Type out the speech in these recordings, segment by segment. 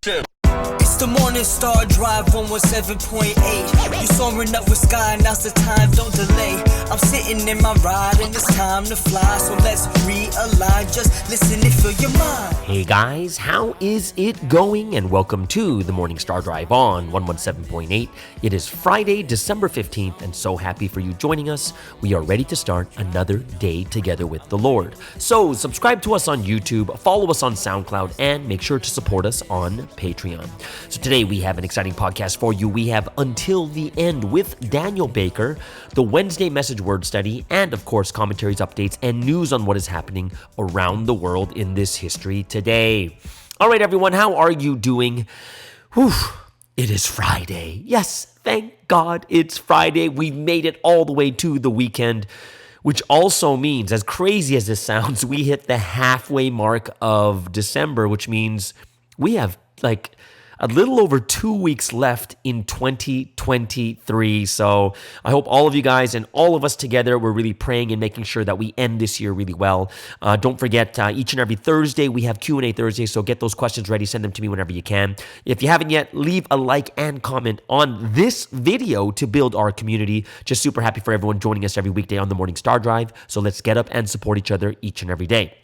It's the Morning Star Drive 117.8. You soaring up with sky, now's the time, don't delay. I'm sitting in my ride and it's time to fly. So let's realign, just listen and fill your mind. Hey guys, how is it going? And welcome to the Morning Star Drive on 117.8. It is Friday, December 15th, and so happy for you joining us. We are ready to start another day together with the Lord. So subscribe to us on YouTube, follow us on SoundCloud, and make sure to support us on Patreon. So today we have an exciting podcast for you. We have Until the End with Daniel Baker, the Wednesday Message Word Study, and of course commentaries, updates, and news on what is happening around the world in this history today. All right, everyone, how are you doing? Whew, it is Friday. Yes, thank God it's Friday. We made it all the way to the weekend, which also means, as crazy as this sounds, we hit the halfway mark of December, which means we have like a little over 2 weeks left in 2023. So I hope all of you guys and all of us together, we're really praying and making sure that we end this year really well. Don't forget, each and every Thursday, we have Q&A Thursday. So get those questions ready. Send them to me whenever you can. If you haven't yet, leave a like and comment on this video to build our community. Just super happy for everyone joining us every weekday on the Morning Star Drive. So let's get up and support each other each and every day.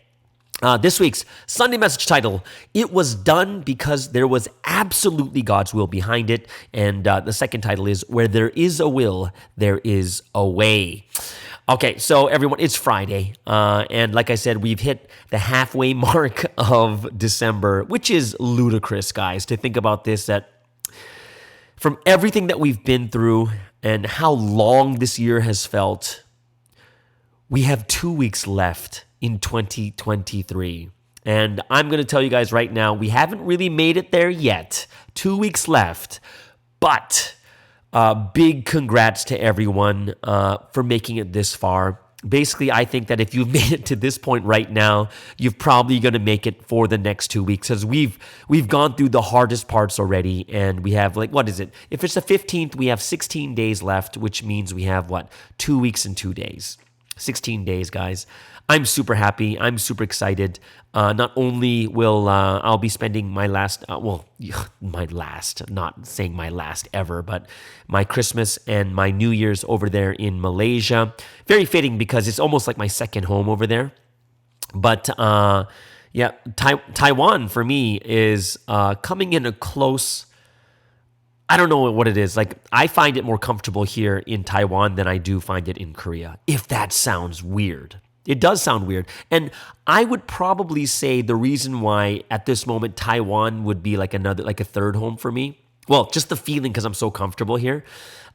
This week's Sunday message title, It Was Done Because There Was Absolutely God's Will Behind It. And the second title is, Where There Is a Will, There Is a Way. Okay, so everyone, it's Friday. And like I said, we've hit the halfway mark of December, which is ludicrous, guys, to think about this, that from everything that we've been through and how long this year has felt, we have 2 weeks left in 2023. And I'm going to tell you guys right now, we haven't really made it there yet. 2 weeks left. But big congrats to everyone for making it this far. Basically, I think that if you've made it to this point right now, you're probably going to make it for the next 2 weeks, because we've gone through the hardest parts already, and we have, like, what is it? If it's the 15th, we have 16 days left, which means we have, 2 weeks and 2 days. 16 days, guys. I'm super happy. I'm super excited. Not only will I'll be spending my last, not saying my last ever, but my Christmas and my New Year's over there in Malaysia. Very fitting because it's almost like my second home over there. But Taiwan for me is coming in a close. I don't know what it is. Like, I find it more comfortable here in Taiwan than I do find it in Korea, if that sounds weird. It does sound weird. And I would probably say the reason why at this moment Taiwan would be like a third home for me. Well, just the feeling, because I'm so comfortable here.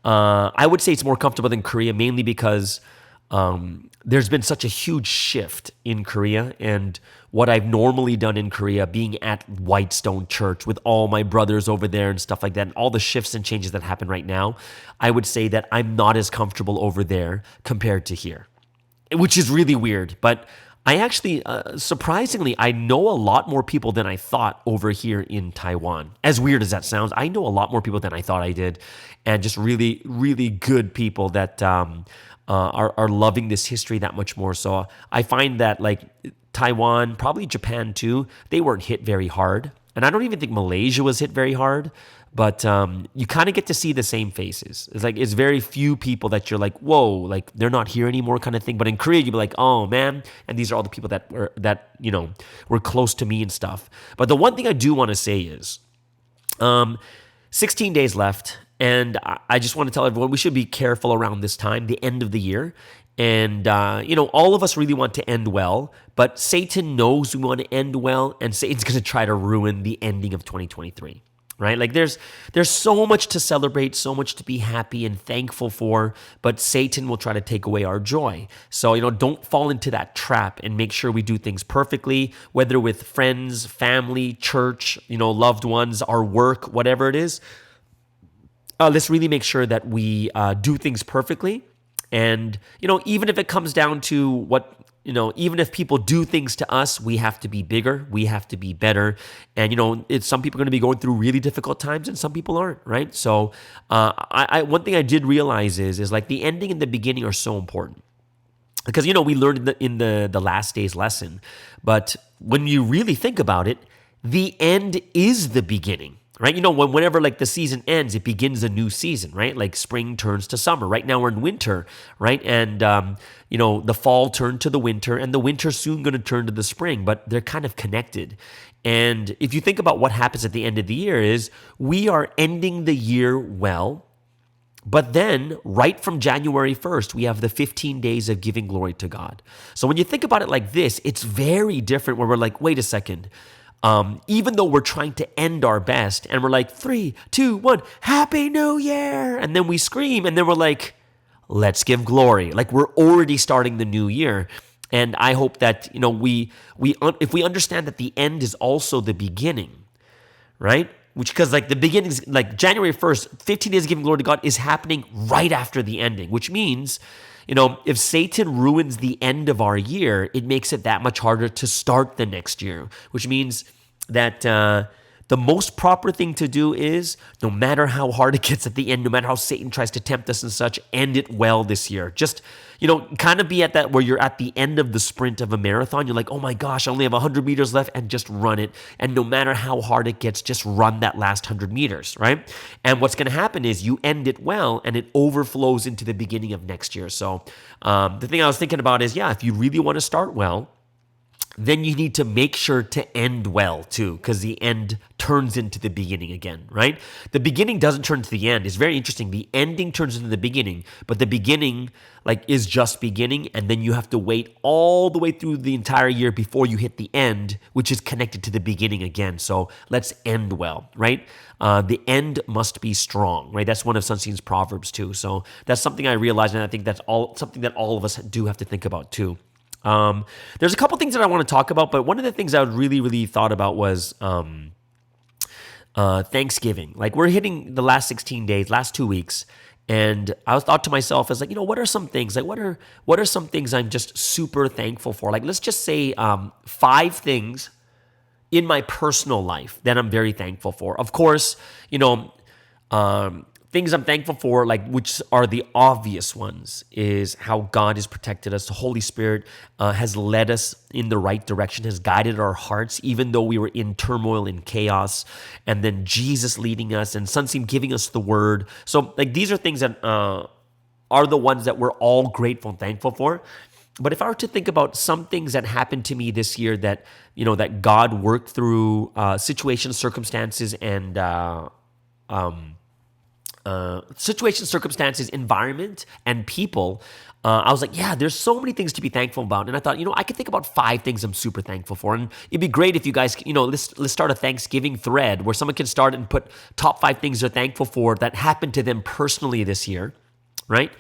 I would say it's more comfortable than Korea, mainly because there's been such a huge shift in Korea, and what I've normally done in Korea, being at Whitestone Church with all my brothers over there and stuff like that, and all the shifts and changes that happen right now, I would say that I'm not as comfortable over there compared to here, which is really weird. But I actually, surprisingly, I know a lot more people than I thought over here in Taiwan. As weird as that sounds, I know a lot more people than I thought I did, and just really, really good people that are loving this history that much more. So I find that, like, Taiwan, probably Japan too, they weren't hit very hard. And I don't even think Malaysia was hit very hard, but you kind of get to see the same faces. It's very few people that you're like, whoa, like they're not here anymore kind of thing. But in Korea, you'd be like, oh man, and these are all the people that were close to me and stuff. But the one thing I do want to say is 16 days left. And I just want to tell everyone we should be careful around this time, the end of the year. And, all of us really want to end well, but Satan knows we want to end well, and Satan's going to try to ruin the ending of 2023, right? Like there's so much to celebrate, so much to be happy and thankful for, but Satan will try to take away our joy. So, don't fall into that trap, and make sure we do things perfectly, whether with friends, family, church, loved ones, our work, whatever it is. Let's really make sure that we do things perfectly. And, even if it comes down to even if people do things to us, we have to be bigger, we have to be better. And, some people are going to be going through really difficult times and some people aren't, right? So one thing I did realize is like the ending and the beginning are so important. Because, we learned in the last day's lesson. But when you really think about it, the end is the beginning, right? Whenever like the season ends, it begins a new season, right? Like spring turns to summer. Right now we're in winter, right? And, the fall turned to the winter, and the winter's soon going to turn to the spring, but they're kind of connected. And if you think about what happens at the end of the year is we are ending the year well, but then right from January 1st, we have the 15 days of giving glory to God. So when you think about it like this, it's very different where we're like, wait a second. Even though we're trying to end our best and we're like, 3, 2, 1, Happy New Year. And then we scream and then we're like, let's give glory. Like we're already starting the new year. And I hope that, if we understand that the end is also the beginning, right? Because like the beginning is like January 1st, 15 days of giving glory to God is happening right after the ending, which means, if Satan ruins the end of our year, it makes it that much harder to start the next year, which means that the most proper thing to do is, no matter how hard it gets at the end, no matter how Satan tries to tempt us and such, end it well this year. Just, kind of be at that where you're at the end of the sprint of a marathon. You're like, oh my gosh, I only have 100 meters left, and just run it. And no matter how hard it gets, just run that last 100 meters, right? And what's going to happen is you end it well, and it overflows into the beginning of next year. So the thing I was thinking about is, if you really want to start well, then you need to make sure to end well too, because the end turns into the beginning again, right? The beginning doesn't turn to the end. It's very interesting. The ending turns into the beginning, but the beginning is just beginning, and then you have to wait all the way through the entire year before you hit the end, which is connected to the beginning again. So let's end well, right? The end must be strong, right? That's one of Sunstein's Proverbs too. So that's something I realized, and I think that's something that all of us do have to think about too. There's a couple things that I want to talk about, but one of the things I really, really thought about was Thanksgiving. Like we're hitting the last 16 days, last 2 weeks, and I thought to myself, as like, what are some things? Like what are some things I'm just super thankful for? Like let's just say 5 things in my personal life that I'm very thankful for. Of course, things I'm thankful for, like which are the obvious ones, is how God has protected us. The Holy Spirit has led us in the right direction, has guided our hearts, even though we were in turmoil and chaos. And then Jesus leading us, and Sunstein giving us the word. So like these are things that are the ones that we're all grateful and thankful for. But if I were to think about some things that happened to me this year that, that God worked through situations, circumstances, and environment, and people, I was like, there's so many things to be thankful about. And I thought, I could think about 5 things I'm super thankful for. And it'd be great if you guys, let's start a Thanksgiving thread where someone can start and put top 5 things they're thankful for that happened to them personally this year, right?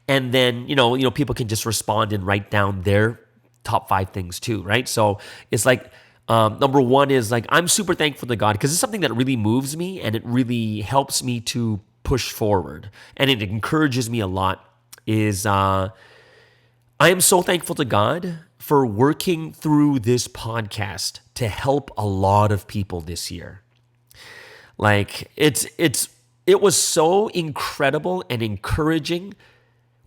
And then, people can just respond and write down their top 5 things too, right? So it's like, number 1 is like, I'm super thankful to God because it's something that really moves me and it really helps me to push forward, and it encourages me a lot, is I am so thankful to God for working through this podcast to help a lot of people this year. Like it was so incredible and encouraging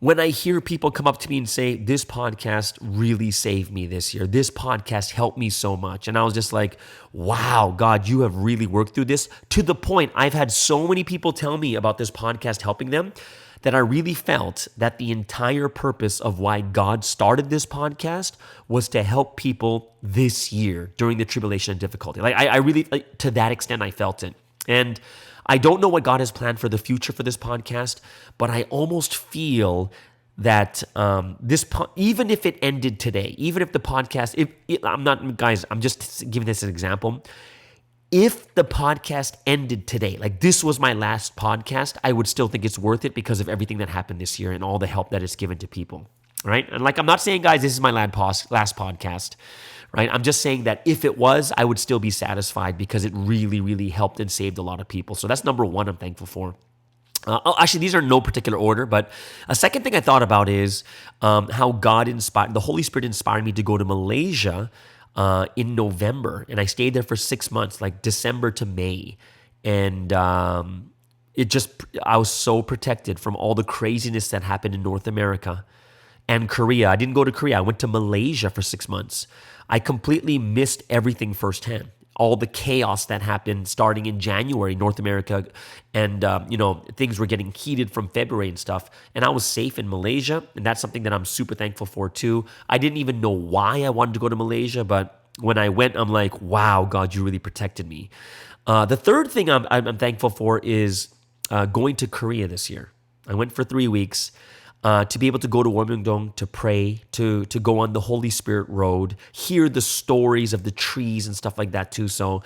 when I hear people come up to me and say, this podcast really saved me this year. This podcast helped me so much. And I was just like, wow, God, you have really worked through this, to the point I've had so many people tell me about this podcast helping them that I really felt that the entire purpose of why God started this podcast was to help people this year during the tribulation and difficulty. Like I really, to that extent, I felt it. And I don't know what God has planned for the future for this podcast, but I almost feel that even if it ended today, even if the podcast, I'm just giving this an example. If the podcast ended today, like this was my last podcast, I would still think it's worth it because of everything that happened this year and all the help that it's given to people, right? And like, I'm not saying, guys, this is my last podcast, right? I'm just saying that if it was, I would still be satisfied because it really, really helped and saved a lot of people. So that's number 1 I'm thankful for. Actually, these are in no particular order, but a second thing I thought about is how the Holy Spirit inspired me to go to Malaysia in November, and I stayed there for 6 months, like December to May, and I was so protected from all the craziness that happened in North America and Korea. I didn't go to Korea. I went to Malaysia for 6 months. I completely missed everything firsthand. all the chaos that happened starting in January, North America, and things were getting heated from February and stuff. And I was safe in Malaysia, and that's something that I'm super thankful for too. I didn't even know why I wanted to go to Malaysia, but when I went, I'm like, wow, God, you really protected me. The third thing I'm thankful for is going to Korea this year. I went for 3 weeks. To be able to go to Warmyongdong to pray, to go on the Holy Spirit road, hear the stories of the trees and stuff like that too. So,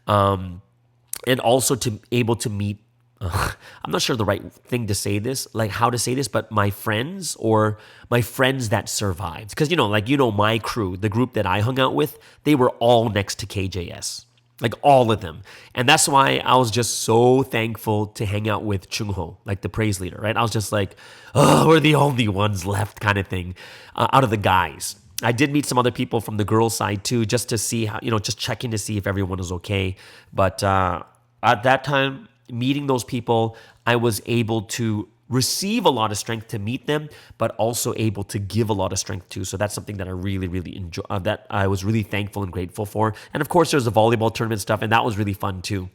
and also to able to meet, I'm not sure the right thing to say this, like how to say this, but my friends or my friends that survived. Because, my crew, the group that I hung out with, they were all next to KJS. Like all of them. And that's why I was just so thankful to hang out with Chung Ho, like the praise leader, right? I was just like, oh, we're the only ones left kind of thing out of the guys. I did meet some other people from the girls' side too, just to see how, just checking to see if everyone was okay. But at that time, meeting those people, I was able to receive a lot of strength to meet them, but also able to give a lot of strength too. So that's something that I really, really enjoy, that I was really thankful and grateful for. And of course, there's the volleyball tournament stuff, and that was really fun too.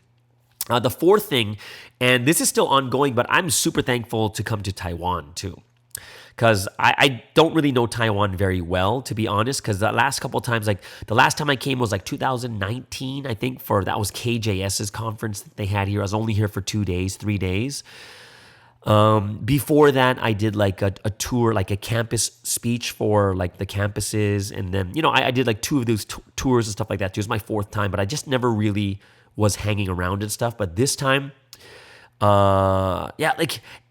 The fourth thing, and this is still ongoing, but I'm super thankful to come to Taiwan too. Because I don't really know Taiwan very well, to be honest, because the last couple of times, like the last time I came was like 2019, I think, that was KJS's conference that they had here. I was only here for 3 days. Before that, I did like a tour, like a campus speech for like the campuses. And then, I did like 2 of those tours and stuff like that too. It was my 4th time, but I just never really was hanging around and stuff. But this time, there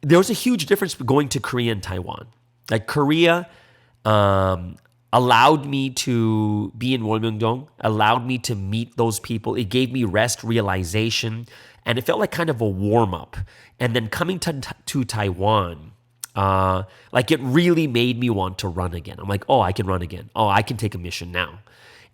was a huge difference going to Korea and Taiwan. Like Korea, allowed me to be in Wolmyeongdong, allowed me to meet those people. It gave me rest, realization, and it felt like kind of a warm-up. And then coming to Taiwan, it really made me want to run again. I'm like, oh, I can run again. Oh, I can take a mission now.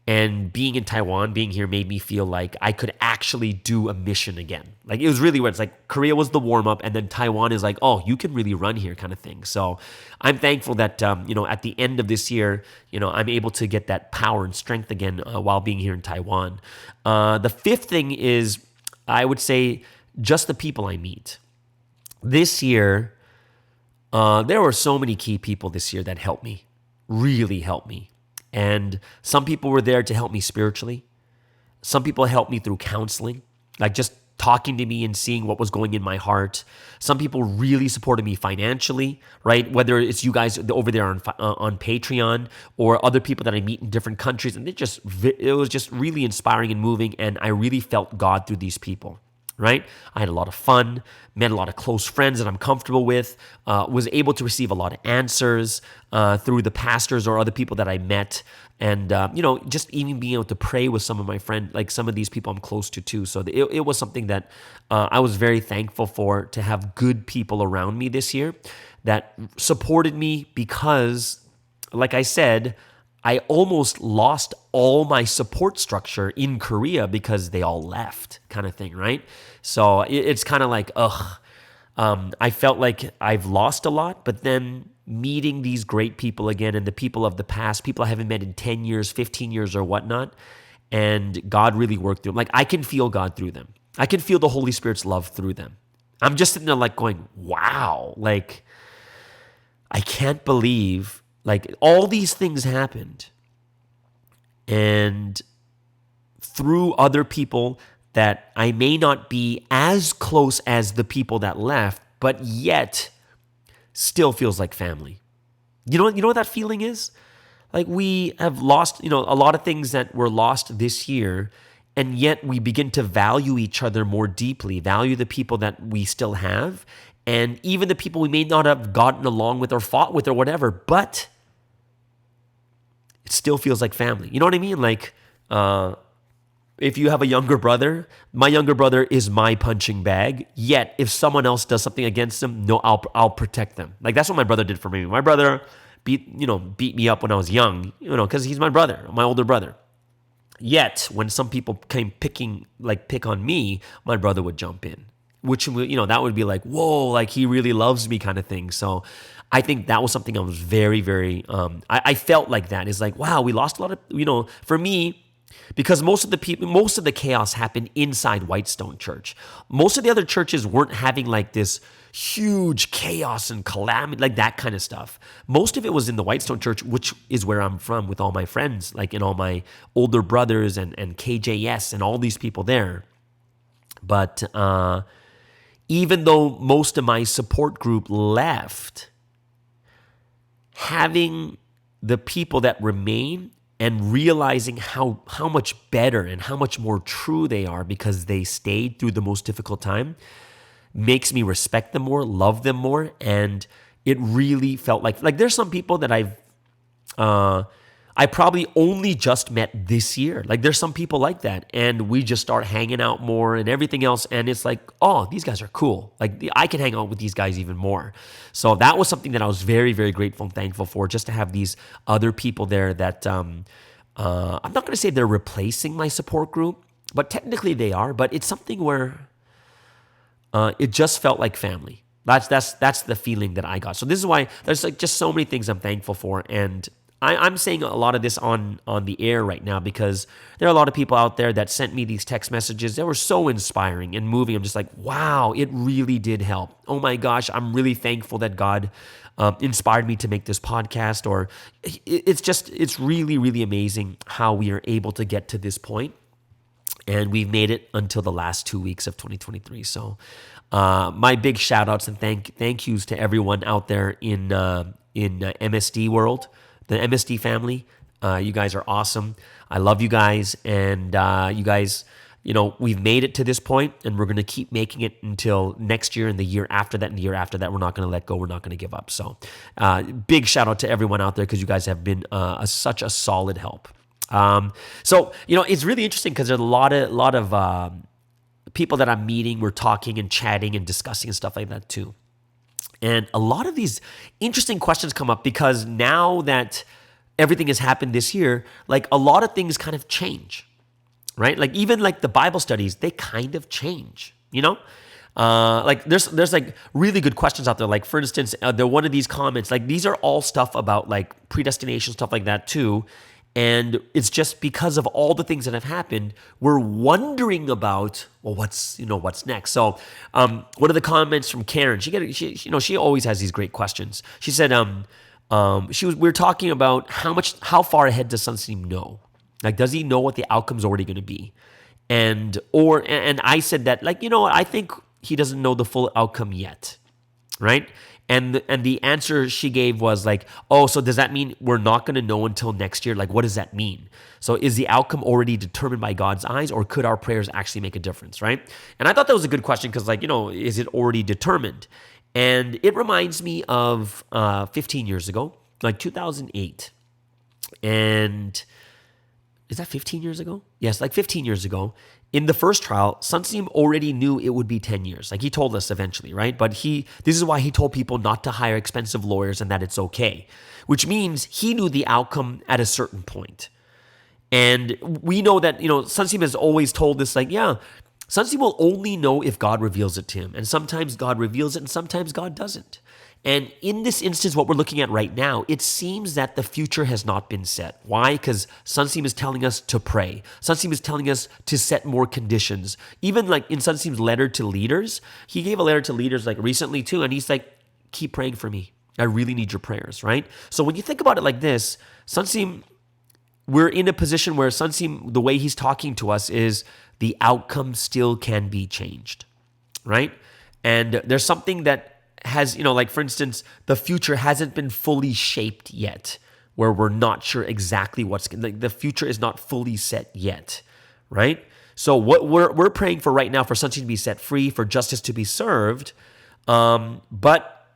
And being in Taiwan, being here made me feel like I could actually do a mission again. Like it was really weird. It's like Korea was the warm-up, and then Taiwan is like, oh, you can really run here kind of thing. So I'm thankful that, at the end of this year, I'm able to get that power and strength again while being here in Taiwan. The 5th thing is, I would say, just the people I meet. This year, there were so many key people this year that helped me, really helped me. And some people were there to help me spiritually. Some people helped me through counseling, like just talking to me and seeing what was going in my heart. Some people really supported me financially, right? Whether it's you guys over there on Patreon or other people that I meet in different countries. And it was just really inspiring and moving. And I really felt God through these people. Right? I had a lot of fun, met a lot of close friends that I'm comfortable with, was able to receive a lot of answers through the pastors or other people that I met. And, just even being able to pray with some of my friends, like some of these people I'm close to too. So it was something that I was very thankful for, to have good people around me this year that supported me because, like I said, I almost lost all my support structure in Korea because they all left, kind of thing, right? So it's kind of like, I felt like I've lost a lot, but then meeting these great people again, and the people of the past, people I haven't met in 10 years, 15 years or whatnot, and God really worked through them. Like I can feel God through them. I can feel the Holy Spirit's love through them. I'm just sitting there like going, wow, like I can't believe like all these things happened, and through other people that I may not be as close as the people that left, but yet still feels like family. You know what that feeling is? Like we have lost, a lot of things that were lost this year, and yet we begin to value each other more deeply, value the people that we still have, and even the people we may not have gotten along with or fought with or whatever, but it still feels like family. You know what I mean? Like, if you have a younger brother, my younger brother is my punching bag. Yet, if someone else does something against them, no, I'll protect them. Like that's what my brother did for me. My brother beat me up when I was young, because he's my brother, my older brother. Yet, when some people came pick on me, my brother would jump in, which that would be like, whoa, like he really loves me, kind of thing. So I think that was something I was very, very, I felt like that. It's like, wow, we lost a lot of, for me, because most of the chaos happened inside Whitestone Church. Most of the other churches weren't having like this huge chaos and calamity, like that kind of stuff. Most of it was in the Whitestone Church, which is where I'm from with all my friends, like and all my older brothers and KJS and all these people there. But even though most of my support group left, having the people that remain and realizing how much better and how much more true they are because they stayed through the most difficult time makes me respect them more, love them more, and it really felt like there's some people that I probably only just met this year. Like there's some people like that, and we just start hanging out more and everything else, and it's like, oh, these guys are cool. Like I can hang out with these guys even more. So that was something that I was very, very grateful and thankful for, just to have these other people there that I'm not going to say they're replacing my support group, but technically they are. But it's something where it just felt like family. That's the feeling that I got. So this is why there's like just so many things I'm thankful for, and I'm saying a lot of this on the air right now because there are a lot of people out there that sent me these text messages that were so inspiring and moving. I'm just like, wow, it really did help. Oh my gosh, I'm really thankful that God inspired me to make this podcast. Or it's really, really amazing how we are able to get to this point. And we've made it until the last 2 weeks of 2023. So my big shout outs and thank yous to everyone out there in MSD world. The MSD family, you guys are awesome. I love you guys, and you guys, we've made it to this point, and we're going to keep making it until next year and the year after that and the year after that. We're not going to let go. We're not going to give up. So big shout out to everyone out there because you guys have been such a solid help. So it's really interesting because there's a lot of people that I'm meeting. We're talking and chatting and discussing and stuff like that too. And a lot of these interesting questions come up because now that everything has happened this year, like a lot of things kind of change, right? Like even like the Bible studies, they kind of change, like there's like really good questions out there. Like for instance, one of these comments, like these are all stuff about like predestination, stuff like that too. And it's just because of all the things that have happened, we're wondering about, well, what's next. So one of the comments from Karen, she always has these great questions. She said, we were talking about how far ahead does Sunseem know? Like, does he know what the outcome's already going to be? And I said that, like, I think he doesn't know the full outcome yet, right? And the answer she gave was like, oh, so does that mean we're not going to know until next year? Like, what does that mean? So is the outcome already determined by God's eyes, or could our prayers actually make a difference, right? And I thought that was a good question because, like, is it already determined? And it reminds me of 15 years ago, like 2008. And is that 15 years ago? Yes, like 15 years ago. In the first trial, Sunseem already knew it would be 10 years. Like he told us eventually, right? But this is why he told people not to hire expensive lawyers and that it's okay, which means he knew the outcome at a certain point. And we know that, Sunseem has always told us like, yeah, Sunseem will only know if God reveals it to him. And sometimes God reveals it and sometimes God doesn't. And in this instance, what we're looking at right now, it seems that the future has not been set. Why? Because Sunseem is telling us to pray. Sunseem is telling us to set more conditions. Even like in Sunseem's letter to leaders, he gave a letter to leaders like recently too, and he's like, keep praying for me. I really need your prayers, right? So when you think about it like this, Sunseem, we're in a position where Sunseem, the way he's talking to us is the outcome still can be changed, right? And there's something that has, like for instance, the future hasn't been fully shaped yet, where we're not sure exactly the future is not fully set yet, right? So what we're praying for right now for Sunseem to be set free, for justice to be served, but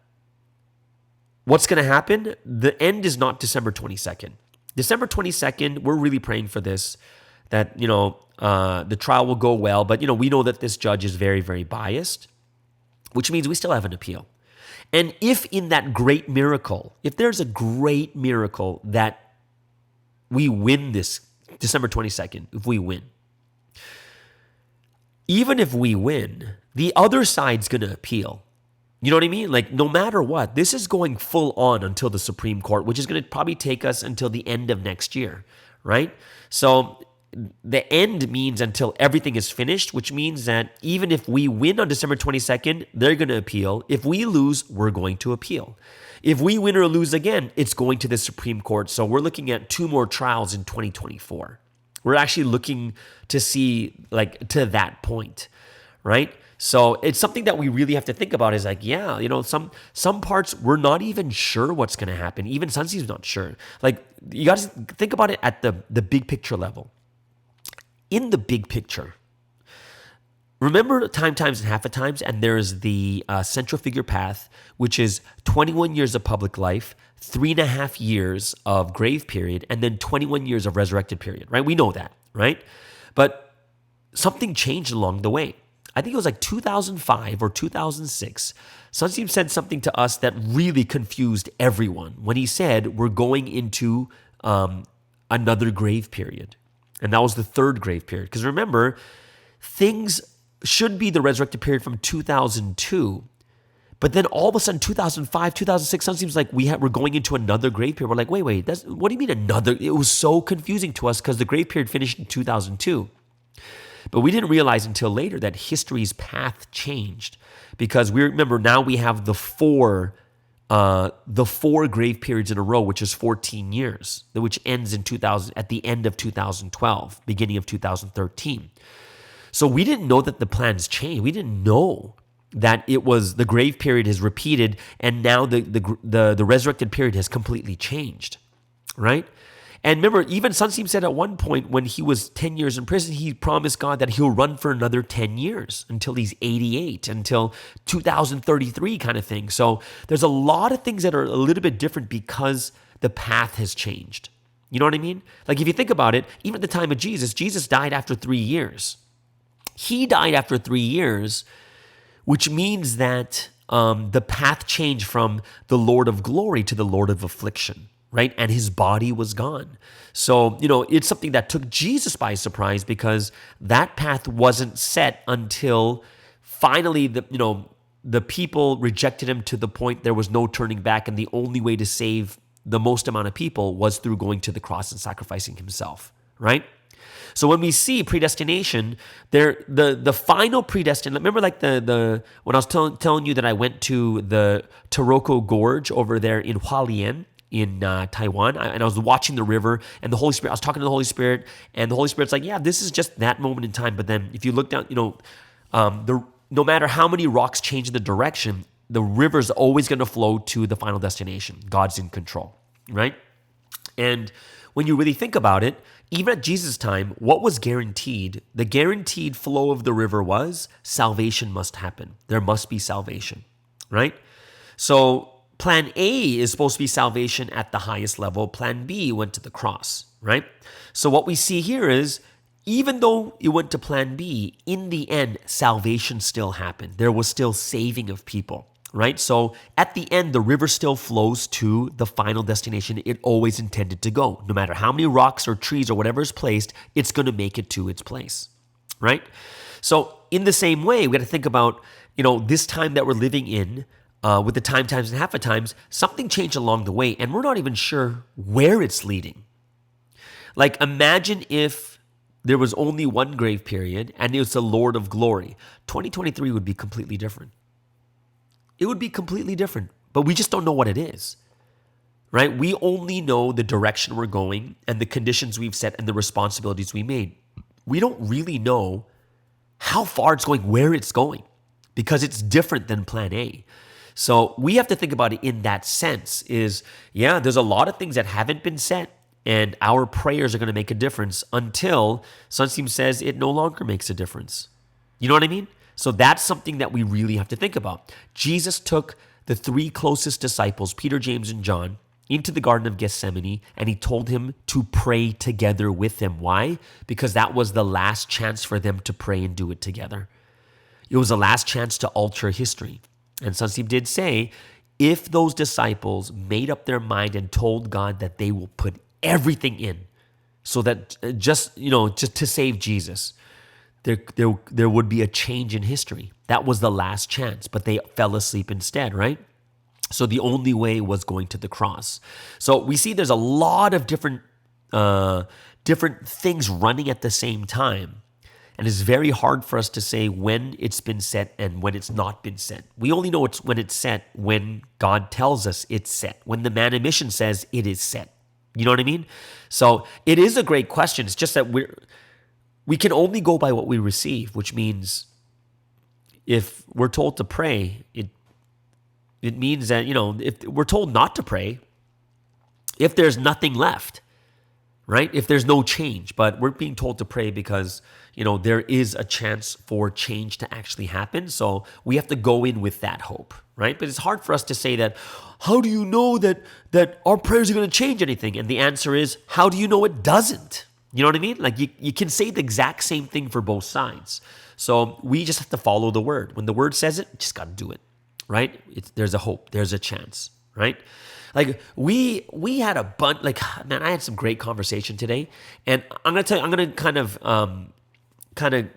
what's going to happen? The end is not December 22nd. December 22nd, we're really praying for this, that the trial will go well, but we know that this judge is very, very biased, which means we still have an appeal. And if in that great miracle, if there's a great miracle that we win this December 22nd, if we win, even if we win, the other side's going to appeal. You know what I mean? Like no matter what, this is going full on until the Supreme Court, which is going to probably take us until the end of next year, right? So the end means until everything is finished, which means that even if we win on December 22nd, they're going to appeal. If we lose, we're going to appeal. If we win or lose again, it's going to the Supreme Court. So we're looking at 2 more trials in 2024. We're actually looking to see like to that point, right? So it's something that we really have to think about is like, yeah, some parts we're not even sure what's going to happen. Even Sunsee's not sure. Like you got to think about it at the big picture level. In the big picture, remember time, times, and half a times, and there's the central figure path, which is 21 years of public life, 3.5 years of grave period, and then 21 years of resurrected period, right? We know that, right? But something changed along the way. I think it was like 2005 or 2006. Sunseem said something to us that really confused everyone when he said we're going into another grave period. And that was the 3rd grave period. Because remember, things should be the resurrected period from 2002. But then all of a sudden, 2005, 2006, Sunseem's like we're going into another grave period. We're like, wait, what do you mean another? It was so confusing to us because the grave period finished in 2002. But we didn't realize until later that history's path changed because we remember now we have the four grave periods in a row, which is 14 years, which ends in at the end of 2012, beginning of 2013. So we didn't know that the plans changed. We didn't know that it was the grave period is repeated and now the resurrected period has completely changed, right? And remember, even Sunseem said at one point when he was 10 years in prison, he promised God that he'll run for another 10 years until he's 88, until 2033 kind of thing. So there's a lot of things that are a little bit different because the path has changed. You know what I mean? Like if you think about it, even at the time of Jesus died after 3 years. He died after 3 years, which means that the path changed from the Lord of glory to the Lord of affliction. Right? And his body was gone. So, it's something that took Jesus by surprise because that path wasn't set until finally the people rejected him to the point there was no turning back. And the only way to save the most amount of people was through going to the cross and sacrificing himself, right? So when we see predestination, the final predestination, remember like when I was telling you that I went to the Taroko Gorge over there in Hualien, in Taiwan, and I was watching the river and the Holy Spirit, I was talking to the Holy Spirit and the Holy Spirit's like, yeah, this is just that moment in time. But then if you look down, no matter how many rocks change the direction, the river's always going to flow to the final destination. God's in control, right? And when you really think about it, even at Jesus' time, what was guaranteed? The guaranteed flow of the river was salvation must happen. There must be salvation, right? So Plan A is supposed to be salvation at the highest level. Plan B went to the cross, right? So what we see here is, even though it went to Plan B, in the end, salvation still happened. There was still saving of people, right? So at the end, the river still flows to the final destination it always intended to go. No matter how many rocks or trees or whatever is placed, it's going to make it to its place, right? So in the same way, we got to think about, this time that we're living in, with the time, times, and half a times, something changed along the way, and we're not even sure where it's leading. Like, imagine if there was only one grave period, and it was the Lord of glory. 2023 would be completely different. It would be completely different, but we just don't know what it is, right? We only know the direction we're going and the conditions we've set and the responsibilities we made. We don't really know how far it's going, where it's going, because it's different than Plan A. So we have to think about it in that sense is, there's a lot of things that haven't been set and our prayers are going to make a difference until Sunseem says it no longer makes a difference. You know what I mean? So that's something that we really have to think about. Jesus took the 3 closest disciples, Peter, James, and John, into the Garden of Gethsemane, and he told him to pray together with him. Why? Because that was the last chance for them to pray and do it together. It was the last chance to alter history. And Sunseem did say, if those disciples made up their mind and told God that they will put everything in so that just to save Jesus, there would be a change in history. That was the last chance, but they fell asleep instead, right? So the only way was going to the cross. So we see there's a lot of different different things running at the same time. And it's very hard for us to say when it's been set and when it's not been set. We only know it's when it's set when God tells us it's set, when the man in mission says it is set. You know what I mean? So it is a great question. It's just that we can only go by what we receive, which means if we're told to pray, it means that, if we're told not to pray, if there's nothing left, right? If there's no change, but we're being told to pray because, there is a chance for change to actually happen. So we have to go in with that hope, right? But it's hard for us to say that, how do you know that our prayers are going to change anything? And the answer is, how do you know it doesn't? You know what I mean? Like you can say the exact same thing for both sides. So we just have to follow the word. When the word says it, just got to do it, right? There's a hope. There's a chance, right? Like we had a bunch, man, I had some great conversation today, and I'm going to tell you, I'm going to kind of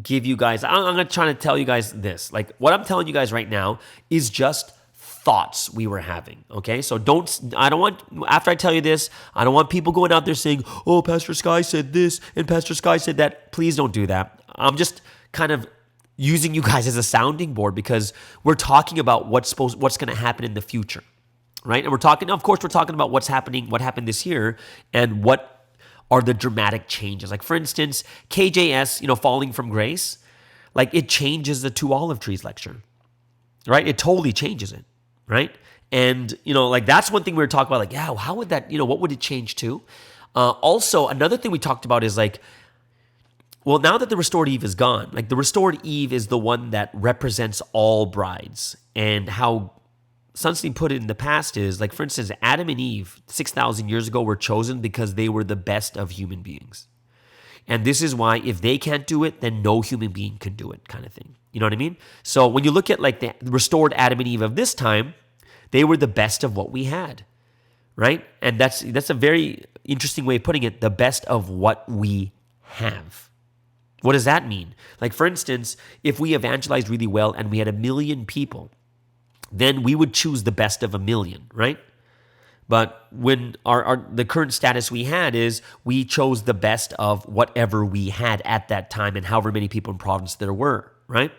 give you guys, I'm going to try to tell you guys this. Like what I'm telling you guys right now is just thoughts we were having, okay? So after I tell you this, I don't want people going out there saying, oh, Pastor Sky said this and Pastor Sky said that. Please don't do that. I'm just kind of using you guys as a sounding board because we're talking about what's going to happen in the future, right? And we're talking about what happened this year and what are the dramatic changes. Like for instance, KJS, falling from grace, like it changes the two olive trees lecture, right? It totally changes it, right? And, that's one thing we were talking about, like, yeah, how would that, what would it change to? Also, another thing we talked about is like, well, now that the restored Eve is gone, like the restored Eve is the one that represents all brides. And how Sunstein put it in the past is, like, for instance, Adam and Eve 6,000 years ago were chosen because they were the best of human beings. And this is why if they can't do it, then no human being can do it, kind of thing. You know what I mean? So when you look at like the restored Adam and Eve of this time, they were the best of what we had, right? And that's a very interesting way of putting it, the best of what we have. What does that mean? Like, for instance, if we evangelized really well and we had 1 million people, then we would choose the best of 1 million, right? But when the current status we had is we chose the best of whatever we had at that time and however many people in Providence there were, right?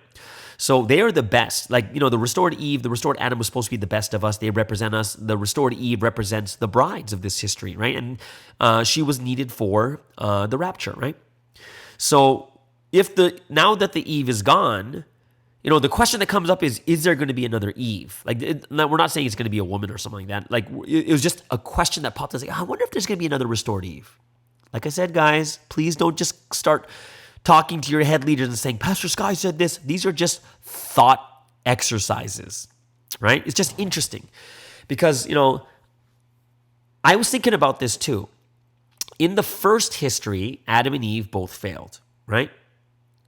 So they are the best. Like, the restored Eve, the restored Adam was supposed to be the best of us. They represent us. The restored Eve represents the brides of this history, right? And she was needed for the rapture, right? So now that the Eve is gone, the question that comes up is there going to be another Eve? Like, we're not saying it's going to be a woman or something like that. Like, it was just a question that popped up. Like, I wonder if there's going to be another restored Eve. Like I said, guys, please don't just start talking to your head leaders and saying, Pastor Sky said this. These are just thought exercises, right? It's just interesting because, I was thinking about this too. In the first history, Adam and Eve both failed, right?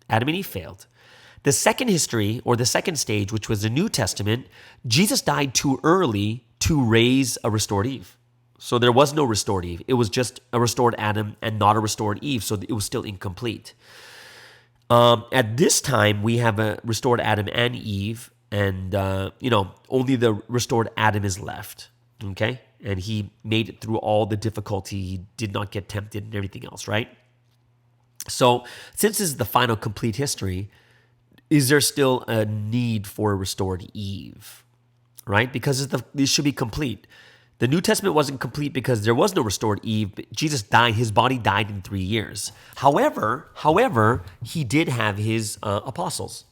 Adam and Eve failed. The second history, or the second stage, which was the New Testament, Jesus died too early to raise a restored Eve. So there was no restored Eve. It was just a restored Adam and not a restored Eve, so it was still incomplete. At this time, we have a restored Adam and Eve, and, only the restored Adam is left, okay? And he made it through all the difficulty. He did not get tempted and everything else, right? So since this is the final complete history, is there still a need for a restored Eve, right? Because this should be complete. The New Testament wasn't complete because there was no restored Eve. Jesus died. His body died in 3 years. However, he did have his apostles.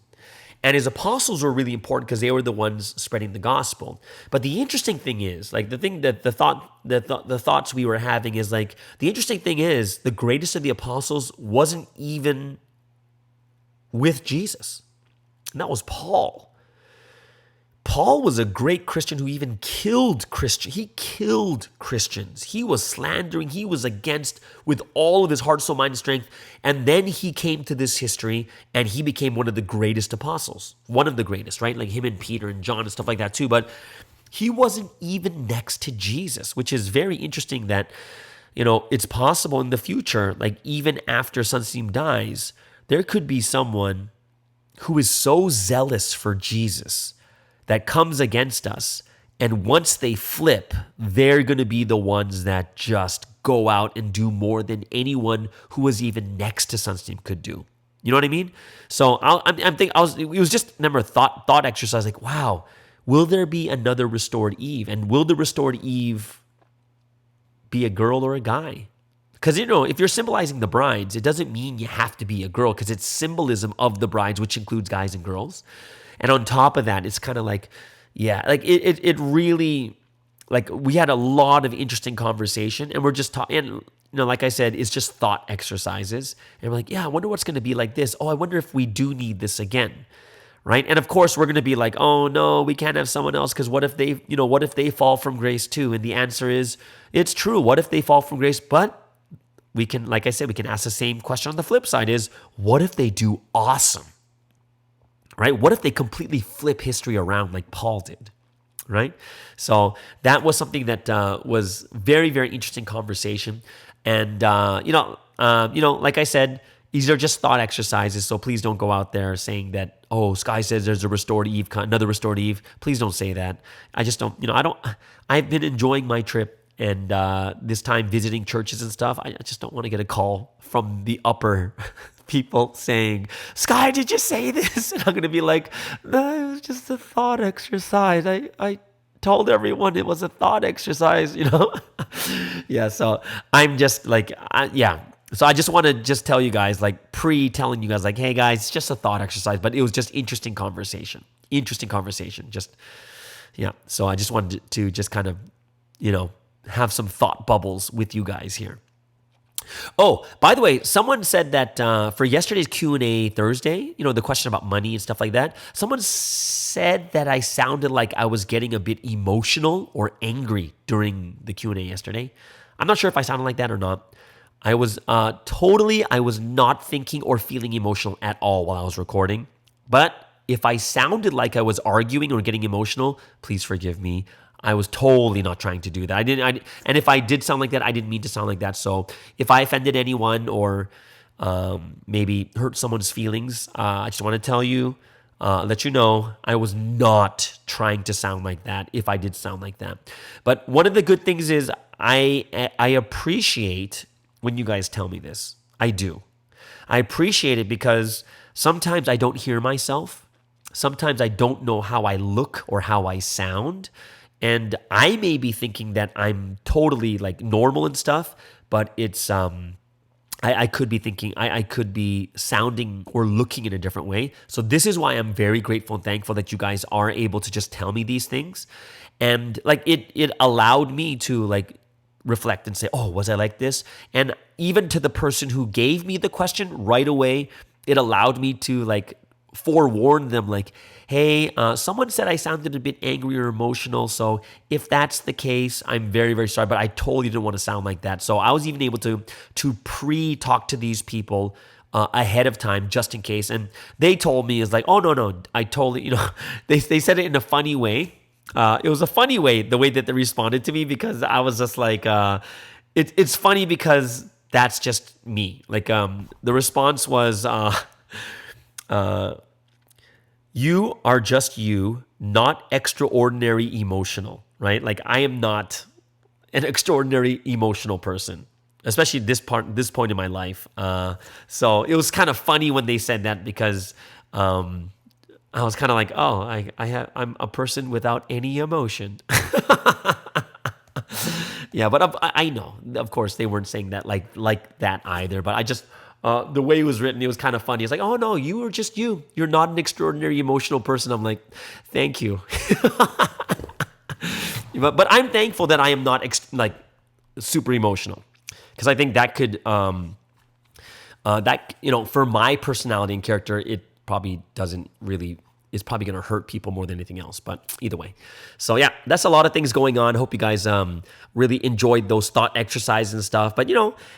And his apostles were really important because they were the ones spreading the gospel. But the interesting thing is, like the thoughts we were having is like, the interesting thing is the greatest of the apostles wasn't even with Jesus. And that was Paul. Paul was a great Christian who even killed Christians. He killed Christians. He was slandering. He was against with all of his heart, soul, mind, and strength. And then he came to this history and he became one of the greatest apostles. One of the greatest, right? Like him and Peter and John and stuff like that too. But he wasn't even next to Jesus, which is very interesting that, it's possible in the future, like even after Sunstein dies, there could be someone who is so zealous for Jesus that comes against us, and once they flip, they're going to be the ones that just go out and do more than anyone who was even next to Sunstein could do. You know what I mean? So I'm thinking, it was just, remember, thought exercise, like, wow, will there be another restored Eve? And will the restored Eve be a girl or a guy? Because, if you're symbolizing the brides, it doesn't mean you have to be a girl, because it's symbolism of the brides, which includes guys and girls. And on top of that, it's kind of like, yeah, like it really, like, we had a lot of interesting conversation, and we're just talking, and, like I said, it's just thought exercises. And we're like, yeah, I wonder what's going to be like this. Oh, I wonder if we do need this again. Right? And of course, we're going to be like, oh no, we can't have someone else, because what if they fall from grace too? And the answer is, it's true. What if they fall from grace? But we can, like I said, we can ask the same question on the flip side is, what if they do awesome? Right? What if they completely flip history around like Paul did? Right? So that was something that was very, very interesting conversation. And, like I said, these are just thought exercises, so please don't go out there saying that, oh, Sky says there's a restored Eve, another restored Eve. Please don't say that. I just don't, I've been enjoying my trip, and this time visiting churches and stuff. I just don't want to get a call from the upper people saying, Sky, did you say this? And I'm going to be like, no, it was just a thought exercise. I told everyone it was a thought exercise, Yeah, so I'm just like, So I just want to just tell you guys, like, telling you guys, like, hey guys, it's just a thought exercise, but it was just interesting conversation. Just, yeah. So I just wanted to just kind of, have some thought bubbles with you guys here. Oh, by the way, someone said that for yesterday's Q&A Thursday, the question about money and stuff like that, someone said that I sounded like I was getting a bit emotional or angry during the Q&A yesterday. I'm not sure if I sounded like that or not. I was not thinking or feeling emotional at all while I was recording. But if I sounded like I was arguing or getting emotional, please forgive me. I was totally not trying to do that. And if I did sound like that, I didn't mean to sound like that. So if I offended anyone or maybe hurt someone's feelings, I just want to tell you, let you know, I was not trying to sound like that if I did sound like that. But one of the good things is I appreciate when you guys tell me this. I do. I appreciate it because sometimes I don't hear myself. Sometimes I don't know how I look or how I sound. And I may be thinking that I'm totally like normal and stuff, but it's I could be thinking I could be sounding or looking in a different way. So this is why I'm very grateful and thankful that you guys are able to just tell me these things. And like it allowed me to like reflect and say, oh, was I like this? And even to the person who gave me the question right away, it allowed me to like forewarn them like, hey, someone said I sounded a bit angry or emotional. So if that's the case, I'm very, very sorry, but I totally didn't want to sound like that. So I was even able to pre-talk to these people ahead of time just in case. And they told me, it's like, oh, no, I totally, they said it in a funny way. It was a funny way, the way that they responded to me, because I was just like, it's funny because that's just me. Like the response was, you are just you, not extraordinary emotional, right? Like I am not an extraordinary emotional person, especially this point in my life. So it was kind of funny when they said that because I was kind of like, oh, I'm a person without any emotion. Yeah, but I know, of course, they weren't saying that like that either. But I just. The way it was written, it was kind of funny. It's like, oh no, you are just you. You're not an extraordinary emotional person. I'm like, thank you. but I'm thankful that I am not like super emotional, because I think that could for my personality and character, it probably doesn't really. Is probably going to hurt people more than anything else. But either way. So yeah, that's a lot of things going on. Hope you guys really enjoyed those thought exercises and stuff. But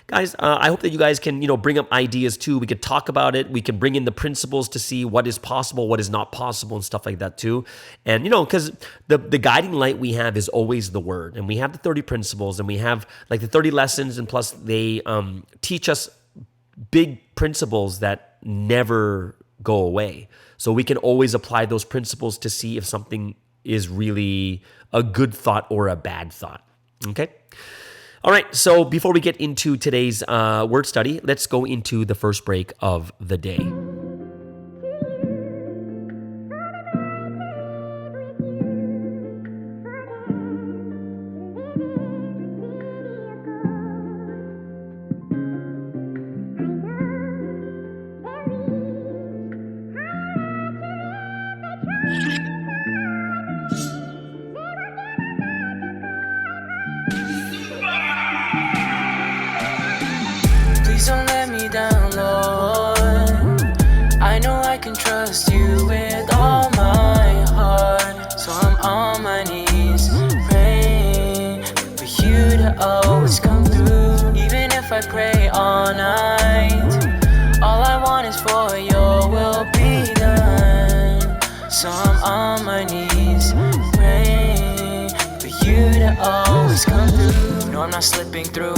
guys, I hope that you guys can, bring up ideas too. We could talk about it. We can bring in the principles to see what is possible, what is not possible, and stuff like that too. And, because the guiding light we have is always the word. And we have the 30 principles, and we have like the 30 lessons, and plus they teach us big principles that never go away. So we can always apply those principles to see if something is really a good thought or a bad thought. Okay? All right, so before we get into today's word study, let's go into the first break of the day. Please don't let me down, Lord. I know I can trust you with all my heart. So I'm on my knees, praying for you to always come through. Even if I pray all night, all I want is for your will be done. So I'm on my knees, praying for you to always come through. No, I'm not slipping through.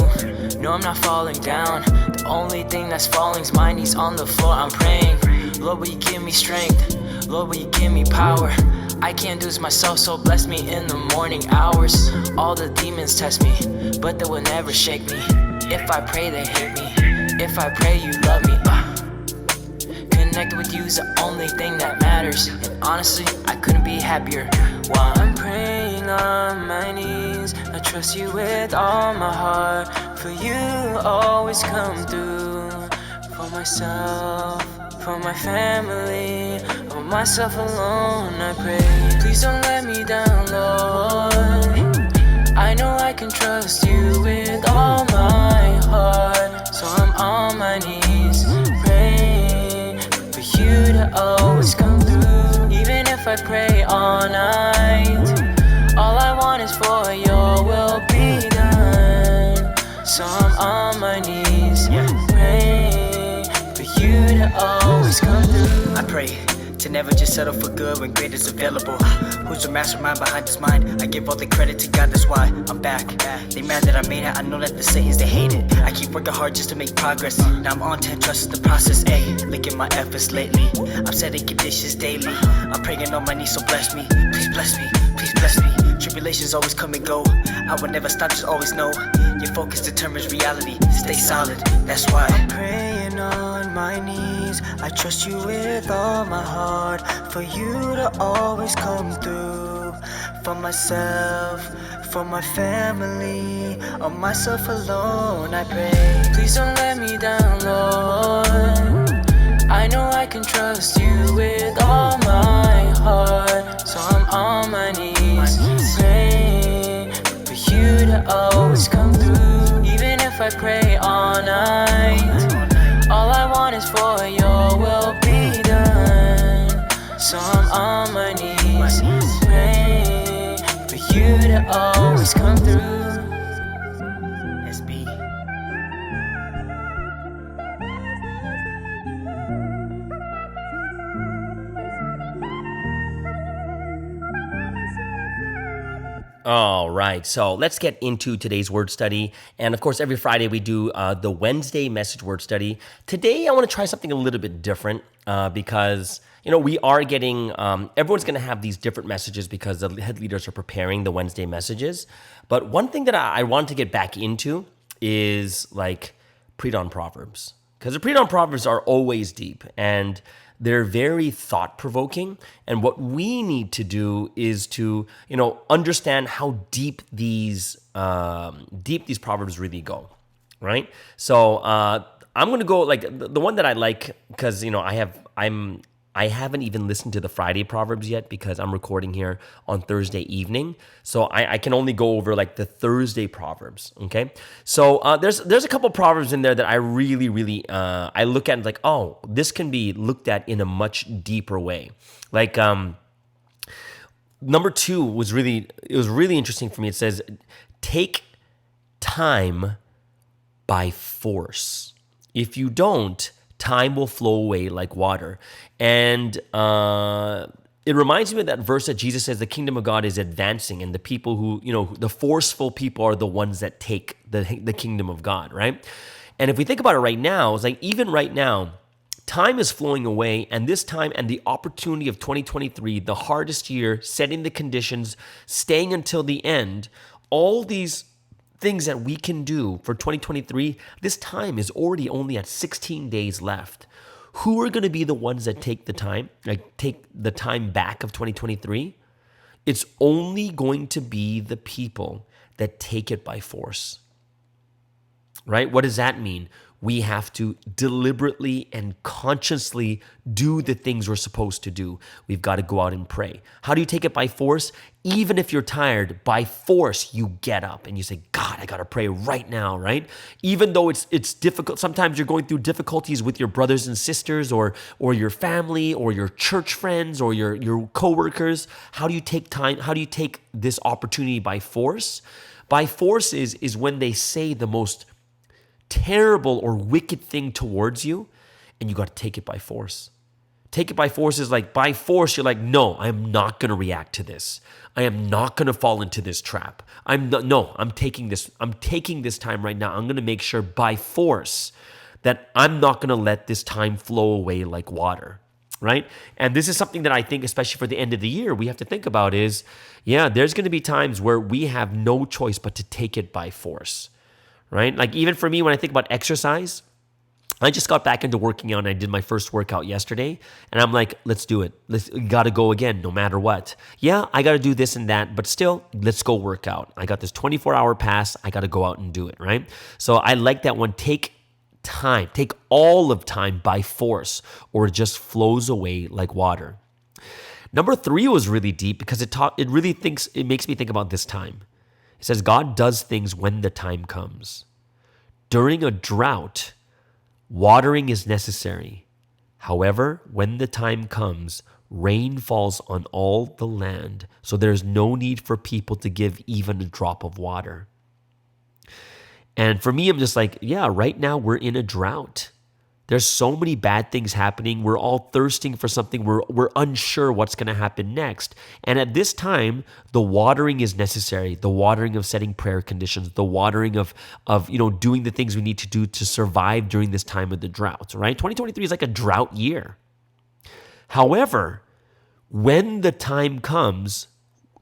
No, I'm not falling down. The only thing that's falling is my knees on the floor. I'm praying, Lord, will you give me strength? Lord, will you give me power? I can't do this myself, so bless me in the morning hours. All the demons test me, but they will never shake me. If I pray, they hit me. If I pray, you love me. Connected with you is the only thing that matters. And honestly, I couldn't be happier while I'm praying on my knees. I trust you with all my heart. For you always come through. For myself, for my family, for myself alone I pray. Please don't let me down, Lord. I know I can trust you with all my heart. So I'm on my knees, praying for you to always come through. Even if I pray all night, all I want is for your will be done. So I'm on my knees, praying for you to always come through. I pray to never just settle for good when great is available. Who's the mastermind behind this mind? I give all the credit to God, that's why I'm back. They mad that I made it, I know that the Satans, they hate it. I keep working hard just to make progress. Now I'm on 10, trust the process, ayy. Look at my efforts lately, I'm setting conditions daily. I'm praying on my knees, so bless me. Please bless me, please bless me. Tribulations always come and go, I will never stop, just always know. Your focus determines reality, stay solid, that's why I'm praying on my knees. I trust you with all my heart. For you to always come through. For myself, for my family, on myself alone I pray. Please don't let me down, Lord. I know I can trust you with all my heart. So I'm on my knees, praying for you to always come through. Even if I pray all night, all I want is for your will be done. So I'm on my knees, praying for you to always come through. SB. All right, so let's get into today's word study. And of course, every Friday we do the Wednesday message word study. Today, I want to try something a little bit different because, we are getting, everyone's going to have these different messages because the head leaders are preparing the Wednesday messages. But one thing that I want to get back into is like pre-dawn Proverbs. Because the pre-dawn Proverbs are always deep and they're very thought-provoking. And what we need to do is to, understand how deep these Proverbs really go, right? So I'm going to go like the one that I like because, I haven't even listened to the Friday Proverbs yet because I'm recording here on Thursday evening. So I can only go over like the Thursday Proverbs, okay? So there's a couple Proverbs in there that I really, really, I look at and like, oh, this can be looked at in a much deeper way. Like number 2 was really interesting for me. It says, take time by force. If you don't, time will flow away like water. And it reminds me of that verse that Jesus says the kingdom of God is advancing, and the people who, the forceful people are the ones that take the kingdom of God, right? And if we think about it right now, it's like even right now, time is flowing away, and this time and the opportunity of 2023, the hardest year, setting the conditions, staying until the end, all these things that we can do for 2023, this time is already only at 16 days left. Who are going to be the ones that take the time back of 2023? It's only going to be the people that take it by force, right? What does that mean? We have to deliberately and consciously do the things we're supposed to do. We've got to go out and pray. How do you take it by force? Even if you're tired, by force, you get up and you say, God, I got to pray right now, right? Even though it's difficult. Sometimes you're going through difficulties with your brothers and sisters or your family or your church friends or your coworkers. How do you take time? How do you take this opportunity by force? By force is when they say the most terrible or wicked thing towards you, and you got to take it by force. Take it by force is like, by force, you're like, no, I'm not going to react to this. I am not going to fall into this trap. I'm taking this time right now. I'm going to make sure by force that I'm not going to let this time flow away like water, right? And this is something that I think, especially for the end of the year, we have to think about is, there's going to be times where we have no choice but to take it by force. Right? Like even for me, when I think about exercise, I just got back into working out and I did my first workout yesterday. And I'm like, let's do it. We got to go again, no matter what. Yeah, I got to do this and that, but still, let's go work out. I got this 24-hour pass. I got to go out and do it, right? So I like that one. Take all of time by force, or it just flows away like water. Number 3 was really deep because it makes me think about this time. It says, God does things when the time comes. During a drought, watering is necessary. However, when the time comes, rain falls on all the land, so there's no need for people to give even a drop of water. And for me, I'm just like, right now we're in a drought. There's so many bad things happening. We're all thirsting for something. We're unsure what's going to happen next. And at this time, the watering is necessary. The watering of setting prayer conditions, the watering of doing the things we need to do to survive during this time of the drought, right? 2023 is like a drought year. However, when the time comes,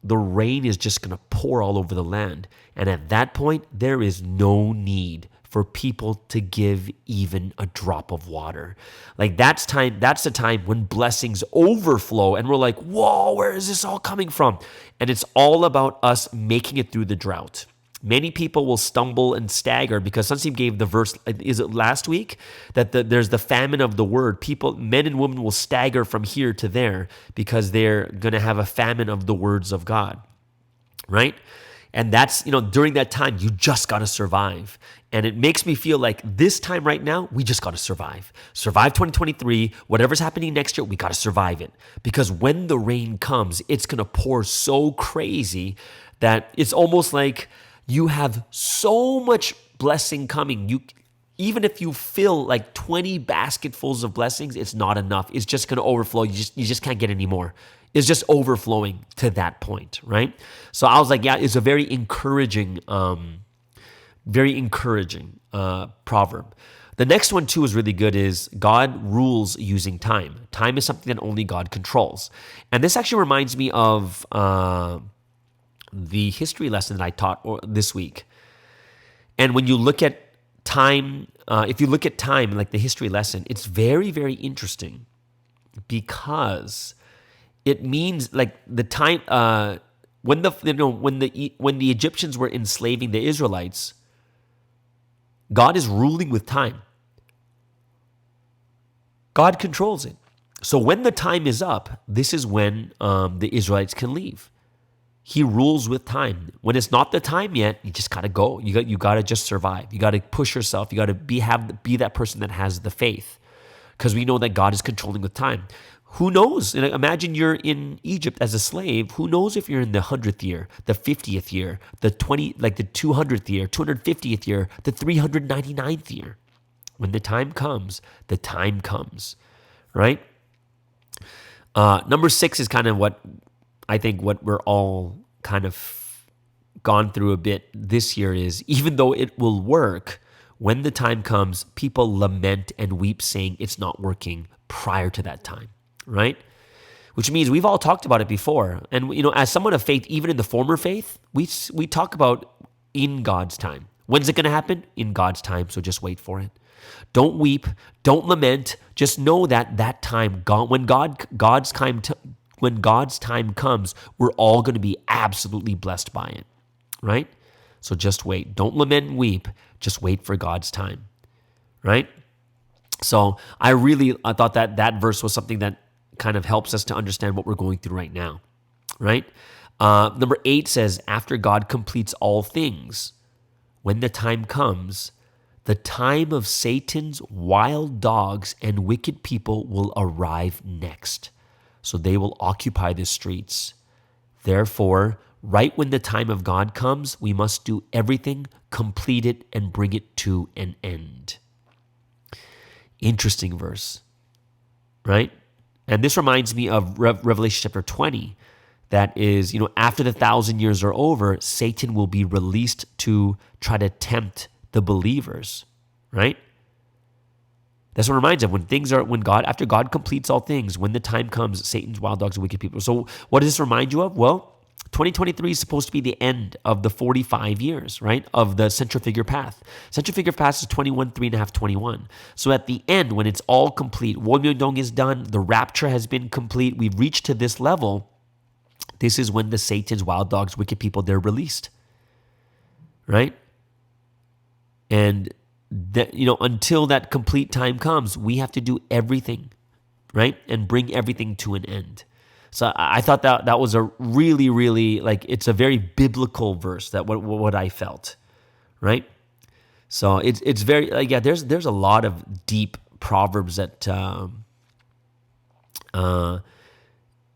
the rain is just going to pour all over the land. And at that point, there is no need for people to give even a drop of water. Like that's the time when blessings overflow and we're like, whoa, where is this all coming from? And it's all about us making it through the drought. Many people will stumble and stagger because Sunseem gave the verse, is it last week? That there's the famine of the word. Men and women will stagger from here to there because they're going to have a famine of the words of God, right? And that's, during that time, you just got to survive. And it makes me feel like this time right now, we just got to survive. Survive 2023. Whatever's happening next year, we got to survive it. Because when the rain comes, it's going to pour so crazy that it's almost like you have so much blessing coming. Even if you fill like 20 basketfuls of blessings, it's not enough. It's just going to overflow. You just can't get any more. It's just overflowing to that point, right? So I was like, it's a very encouraging proverb. The next one too is really good is God rules using time. Time is something that only God controls. And this actually reminds me of the history lesson that I taught this week. And when you look at time, if you look at time, like the history lesson, it's very, very interesting because it means like the time when the Egyptians were enslaving the Israelites, God is ruling with time. God controls it. So when the time is up, this is when the Israelites can leave. He rules with time. When it's not the time yet, you just gotta go. You gotta just survive. You gotta push yourself. You gotta be that person that has the faith, because we know that God is controlling with time. Who knows? Imagine you're in Egypt as a slave. Who knows if you're in the 100th year, the 50th year, the 200th year, 250th year, the 399th year. When the time comes, right? Number 6 is kind of what I think what we're all kind of gone through a bit this year is, even though it will work, when the time comes, people lament and weep saying it's not working prior to that time. Right? Which means we've all talked about it before. And, as someone of faith, even in the former faith, we talk about in God's time. When's it going to happen? In God's time, so just wait for it. Don't weep, don't lament. Just know that time, when God's time comes, we're all going to be absolutely blessed by it, right? So just wait. Don't lament and weep. Just wait for God's time, right? So I thought that verse was something that kind of helps us to understand what we're going through right now, right? Number 8 says, after God completes all things, when the time comes, the time of Satan's wild dogs and wicked people will arrive next. So they will occupy the streets. Therefore, right when the time of God comes, we must do everything, complete it, and bring it to an end. Interesting verse, right? And this reminds me of Revelation chapter 20. That is, after the 1,000 years are over, Satan will be released to try to tempt the believers, right? That's what it reminds of after God completes all things, when the time comes, Satan's wild dogs and wicked people. So what does this remind you of? Well, 2023 is supposed to be the end of the 45 years, right, of the central figure path. Central figure path is 21, 3.5, 21. So at the end, when it's all complete, Wolmyongdong is done, the rapture has been complete, we've reached to this level, this is when the Satan's wild dogs, wicked people, they're released, right? And until that complete time comes, we have to do everything, right? And bring everything to an end. So I thought that was a really, really, it's a very biblical verse, that what I felt, right? So it's very, there's a lot of deep Proverbs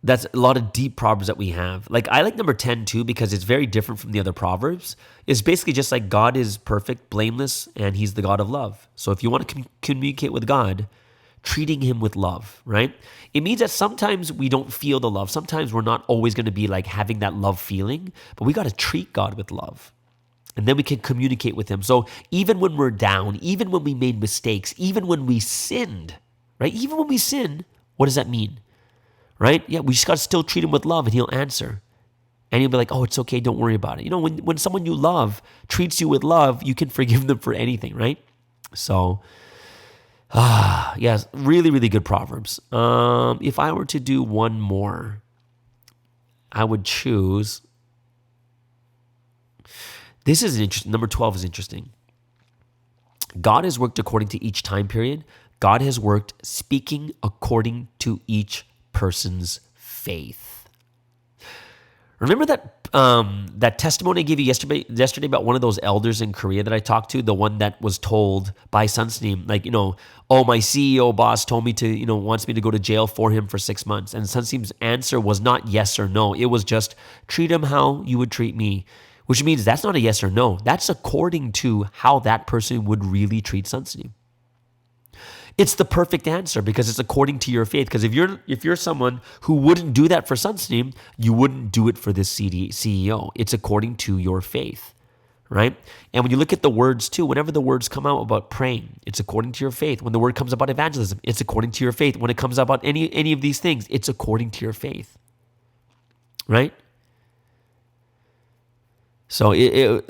that's a lot of deep Proverbs that we have. I like number 10 too, because it's very different from the other Proverbs. It's basically just like God is perfect, blameless, and he's the God of love. So if you want to communicate with God, treating him with love, right? It means that sometimes we don't feel the love. Sometimes we're not always going to be having that love feeling, but we got to treat God with love. And then we can communicate with him. So even when we're down, even when we made mistakes, even when we sinned, right? Even when we sin, what does that mean? Right? Yeah, we just got to still treat him with love, and he'll answer. And he'll be like, oh, it's okay, don't worry about it. When someone you love treats you with love, you can forgive them for anything, right? So, yes, really, really good Proverbs. If I were to do one more, I would choose, this is interesting, number 12 is interesting. God has worked according to each time period. God has worked speaking according to each person's faith. Remember that testimony I gave you yesterday about one of those elders in Korea that I talked to, the one that was told by Sunsteam, my CEO boss told me to, wants me to go to jail for him for 6 months. And Sunsteam's answer was not yes or no. It was just, treat him how you would treat me, which means that's not a yes or no. That's according to how that person would really treat Sunsteam. It's the perfect answer because it's according to your faith. Because if you're someone who wouldn't do that for Sunsteam, you wouldn't do it for this CEO. It's according to your faith, right? And when you look at the words too, whenever the words come out about praying, it's according to your faith. When the word comes about evangelism, it's according to your faith. When it comes about any of these things, it's according to your faith, right? So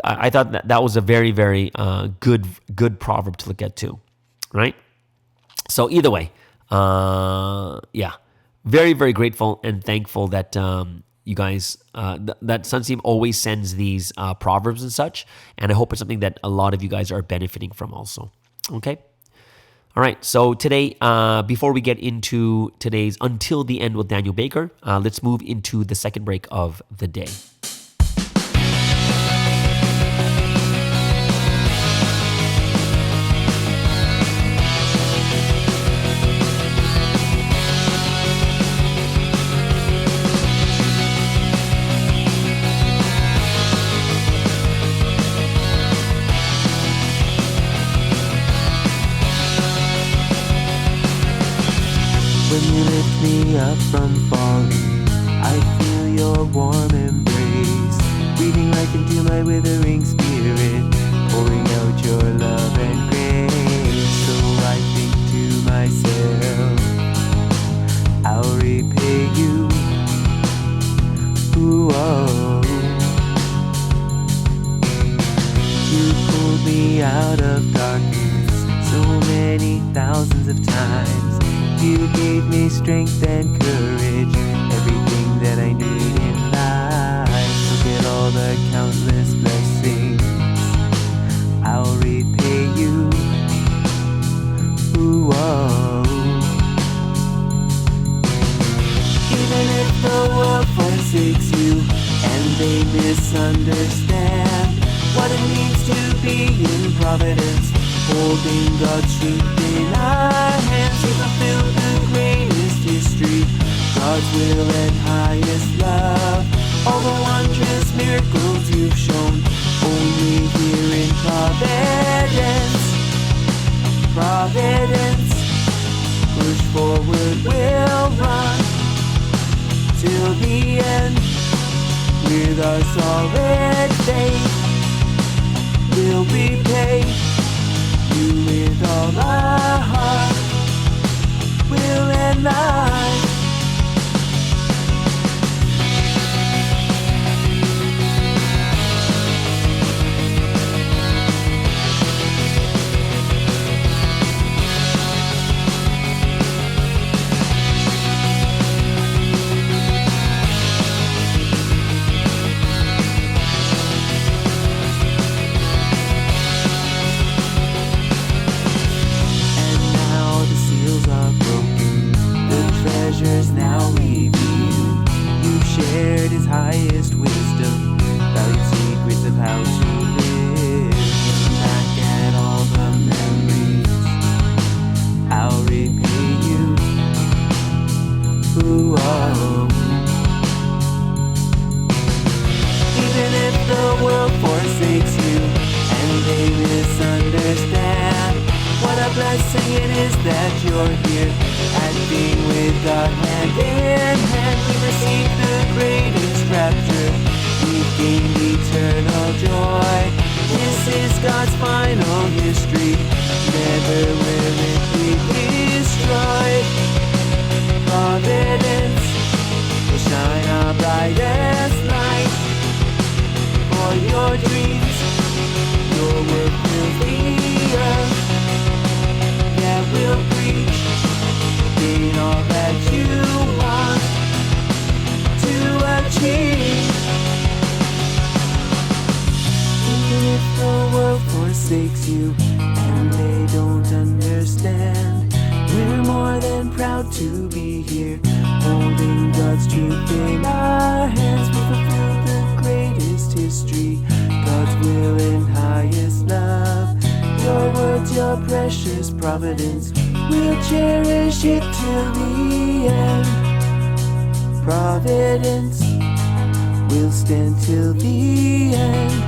I thought that was a very, very good proverb to look at too, right? So either way, very, very grateful and thankful that you guys, that Sunsteam always sends these proverbs and such, and I hope it's something that a lot of you guys are benefiting from also. Okay? All right, so today, before we get into today's Until the End with Daniel Baker, let's move into the second break of the day. When you lift me up from falling, I feel your warm embrace, breathing life into my withering spirit, pouring out your love and grace. So I think to myself, I'll repay you. Ooh, oh. You gave me strength and courage, everything that I need in life. Look at all the countless blessings, I'll repay you. Ooh, oh. Even if the world forsakes you and they misunderstand what it means to be in providence, holding God's truth in our hands, we fulfill the greatest history, God's will and highest love. All the wondrous miracles you've shown, only here in Providence. Providence, push forward, we'll run till the end. With our solid faith, we'll repay you with all our heart, will and life. Now revealed, you've shared His highest wisdom, valued secrets of how to live. Back at all the memories, I'll repay you. Ooh, oh. Even if the world forsakes you and they misunderstand, what a blessing it is that you're here, acting with God hand in hand. We receive the greatest rapture, we've gained eternal joy. This is God's final history, never will it be destroyed. Providence will shine our brightest light for your dreams. Your work fills the earth. Yeah, we'll preach, gain all that you want to achieve. Even if the world forsakes you and they don't understand, we're more than proud to be here, holding God's truth in our hands. We fulfill the greatest history, God's will and highest love. Your words, your precious providence, we'll cherish it till the end. Providence, we'll stand till the end.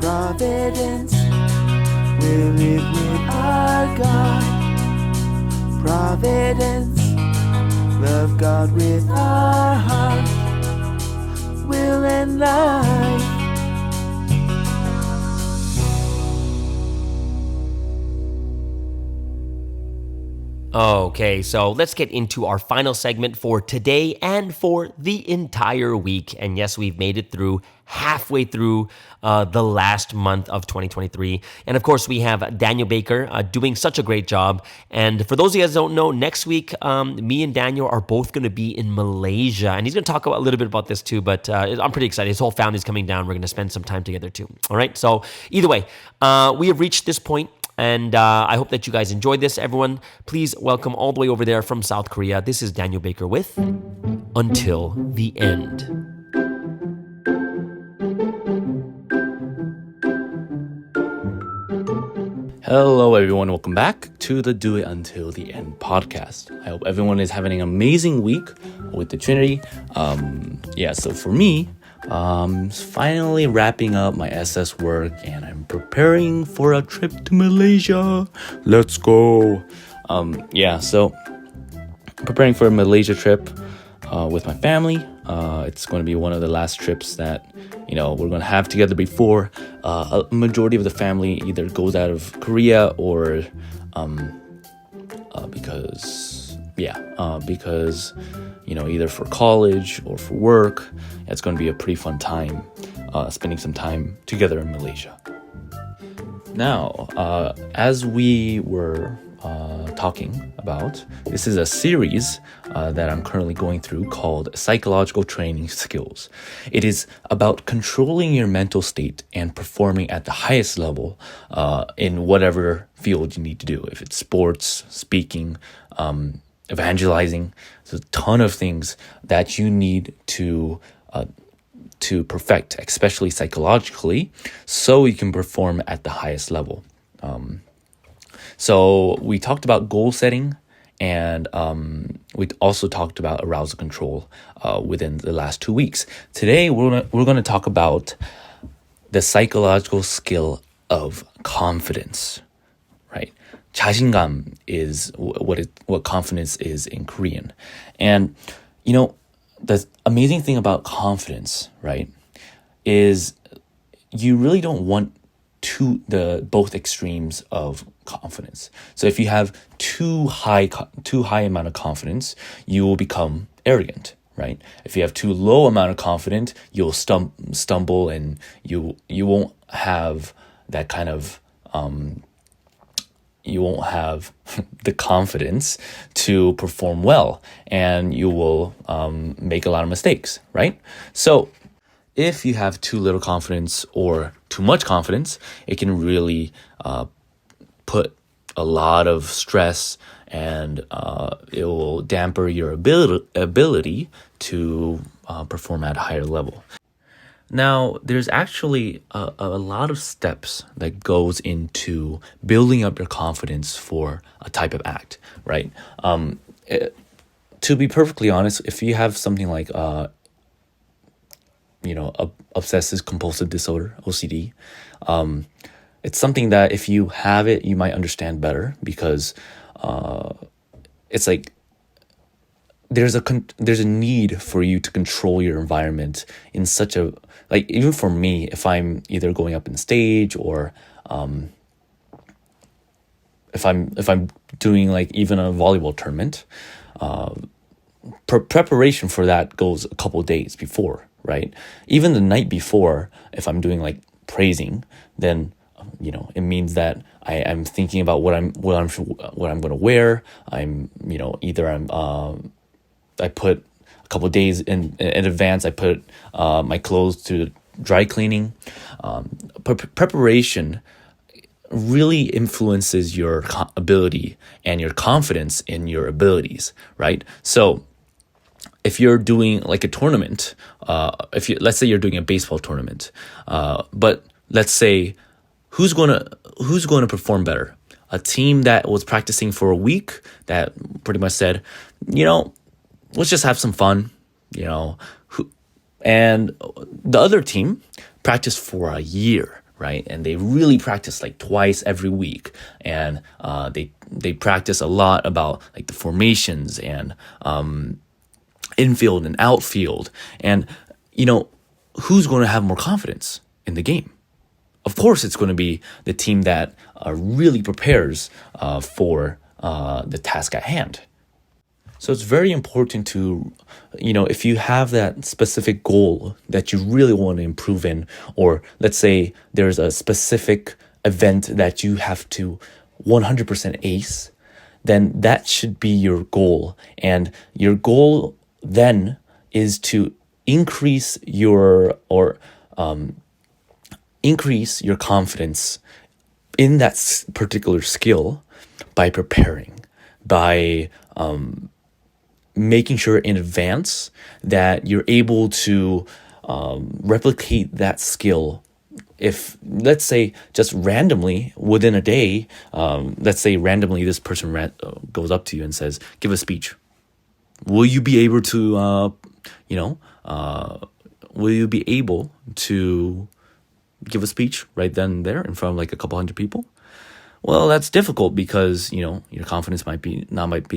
Providence, we'll live with our God. Providence, love God with our heart, will and life. Okay, so let's get into our final segment for today and for the entire week. And yes, we've made it through halfway through the last month of 2023. And of course, we have Daniel Baker doing such a great job. And for those of you guys who don't know, next week, me and Daniel are both going to be in Malaysia. And he's going to talk a little bit about this too, but I'm pretty excited. His whole family's coming down. We're going to spend some time together too. All right, so either way, we have reached this point. And I hope that you guys enjoyed this. Everyone, please welcome all the way over there from South Korea. This is Daniel Baker with Until the End. Hello everyone, welcome back to the Do It Until the End podcast. I hope everyone is having an amazing week with the Trinity. So for me, finally wrapping up my SS work and I'm preparing for a trip to Malaysia. Let's go. So preparing for a Malaysia trip with my family. It's going to be one of the last trips that, we're going to have together before a majority of the family either goes out of Korea or because either for college or for work. It's going to be a pretty fun time spending some time together in Malaysia. Now, as we were talking about. This is a series that I'm currently going through called Psychological Training Skills. It is about controlling your mental state and performing at the highest level in whatever field you need to do. If it's sports, speaking, evangelizing, there's a ton of things that you need to perfect, especially psychologically, so you can perform at the highest level. So we talked about goal setting, and we also talked about arousal control within the last 2 weeks. Today, we're going to talk about the psychological skill of confidence, right? 자신감 is what confidence is in Korean. And, the amazing thing about confidence, right, is you really don't want both extremes of confidence. So if you have too high amount of confidence, you will become arrogant, right? If you have too low amount of confidence, you'll stumble, and you won't have that kind of you won't have the confidence to perform well, and you will make a lot of mistakes, right? So if you have too little confidence or too much confidence, it can really put a lot of stress, and it will damper your ability to perform at a higher level. Now, there's actually a lot of steps that goes into building up your confidence for a type of act, right? To be perfectly honest, if you have something like obsessive compulsive disorder, OCD, it's something that if you have it, you might understand better, because it's like there's a need for you to control your environment in such a, like, even for me, if I'm either going up in stage, or if I'm doing like even a volleyball tournament, preparation for that goes a couple days before, right? Even the night before, if I'm doing like praising, then it means that I'm thinking about what I'm going to wear. I put a couple of days in advance. I put my clothes to dry cleaning. Preparation really influences your ability and your confidence in your abilities, right? So if you're doing like a tournament, let's say you're doing a baseball tournament, but let's say who's going to perform better? A team that was practicing for a week, that pretty much said, let's just have some fun, and the other team practiced for a year, right? And they really practice like twice every week, and they practice a lot about like the formations and infield and outfield, and who's going to have more confidence in the game? Of course, it's going to be the team that really prepares for the task at hand. So it's very important to, if you have that specific goal that you really want to improve in, or let's say there's a specific event that you have to 100% ace, then that should be your goal. And your goal then is to increase your confidence in that particular skill by preparing, by making sure in advance that you're able to replicate that skill. If, let's say, just randomly within a day, let's say randomly this person goes up to you and says, give a speech. Will you be able to, give a speech right then and there in front of like a couple hundred people? Well, that's difficult because, your confidence might be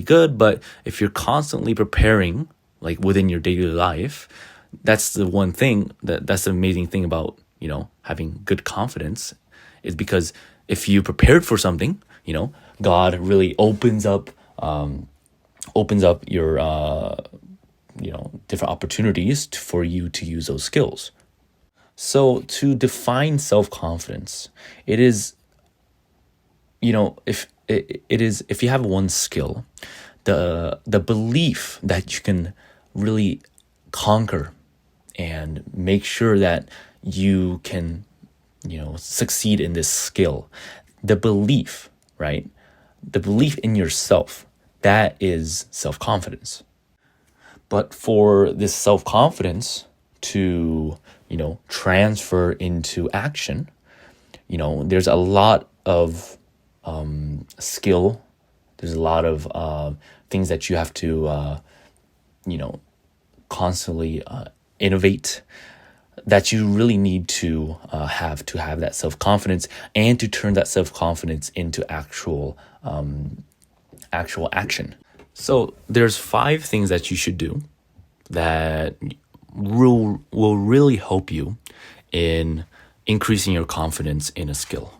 good, but if you're constantly preparing, like within your daily life, that's the one thing that's the amazing thing about, having good confidence, is because if you prepared for something, God really opens up your, different opportunities for you to use those skills. So to define self-confidence, it is, if you have one skill, the belief that you can really conquer and make sure that you can, succeed in this skill, the belief, right? The belief in yourself, that is self-confidence. But for this self-confidence to, transfer into action, there's a lot of skill. There's a lot of things that you have to, constantly innovate, that you really need to have that self-confidence, and to turn that self-confidence into actual action. So there's 5 things that you should do that will really help you in increasing your confidence in a skill.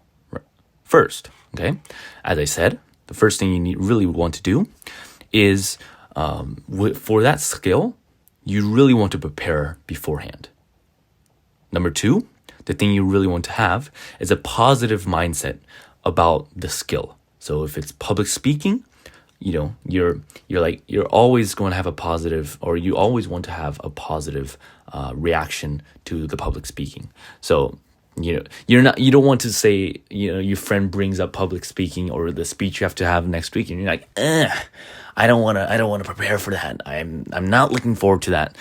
First, okay, as I said, the first thing you really want to do is for that skill, you really want to prepare beforehand. Number 2, the thing you really want to have is a positive mindset about the skill. So if it's public speaking, you're always going to have a positive, or you always want to have a positive reaction to the public speaking. So you don't want to say, your friend brings up public speaking or the speech you have to have next week, and you're like, I don't want to prepare for that. I'm not looking forward to that.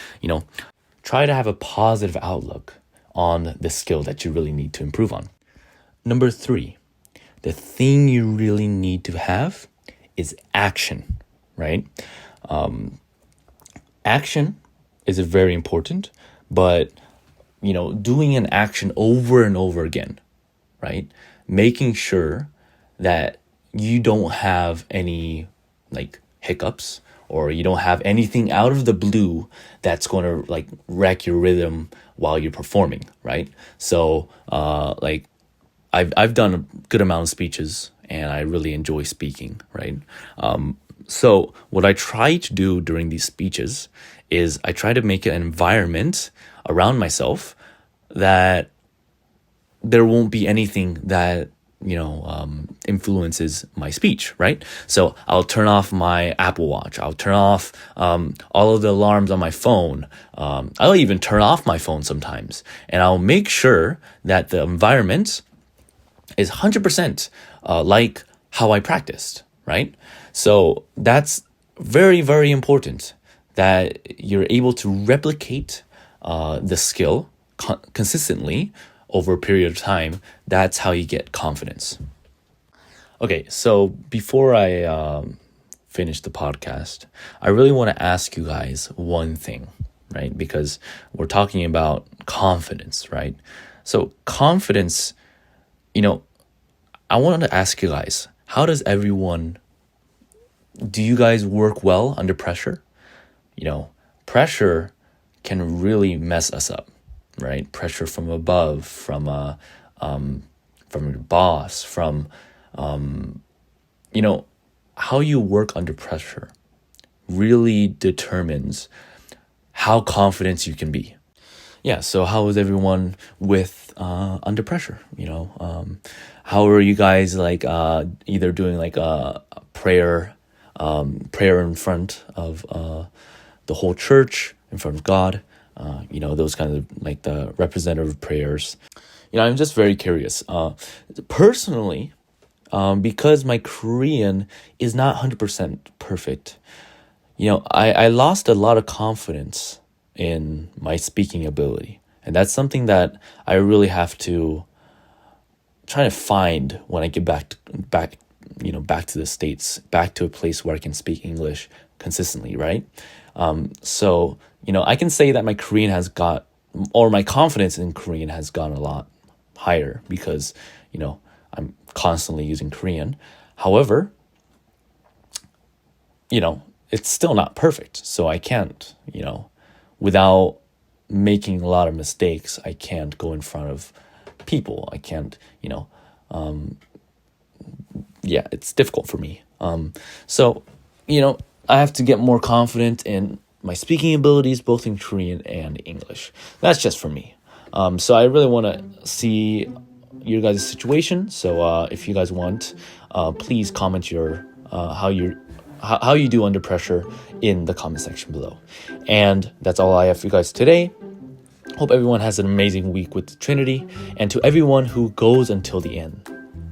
Try to have a positive outlook on the skill that you really need to improve on. Number 3, the thing you really need to have is action, right? Action is very important, but doing an action over and over again, right? Making sure that you don't have any hiccups, or you don't have anything out of the blue that's going to wreck your rhythm while you're performing, right? So I've done a good amount of speeches, and I really enjoy speaking, right? So what I try to do during these speeches is I try to make an environment around myself that there won't be anything that influences my speech, right? So I'll turn off my Apple Watch. I'll turn off all of the alarms on my phone. I'll even turn off my phone sometimes, and I'll make sure that the environment is 100% like how I practiced, right? So that's very, very important, that you're able to replicate the skill consistently over a period of time. That's how you get confidence. Okay, so before I finish the podcast, I really want to ask you guys one thing, right? Because we're talking about confidence, right? So confidence, I wanted to ask you guys, do you guys work well under pressure? Pressure can really mess us up, right? Pressure from above, from your boss, from how you work under pressure really determines how confident you can be. Yeah, so how is everyone with under pressure? How are you guys either doing a prayer in front of the whole church, in front of God, those kinds of the representative prayers. I'm just very curious. Personally, because my Korean is not 100% perfect, I lost a lot of confidence in my speaking ability. And that's something that I really have to try to find when I get back to the States, back to a place where I can speak English consistently, right? So I can say that my Korean my confidence in Korean has gone a lot higher because, I'm constantly using Korean. However, it's still not perfect. So I can't, without making a lot of mistakes, I can't go in front of people. I can't, it's difficult for me. So, I have to get more confident in my speaking abilities, both in Korean and English. That's just for me. So I really want to see, your guys' situation. So if you guys want, please comment your how you do under pressure in the comment section below. And that's all I have for you guys today. Hope everyone has an amazing week with the Trinity. And to everyone who goes until the end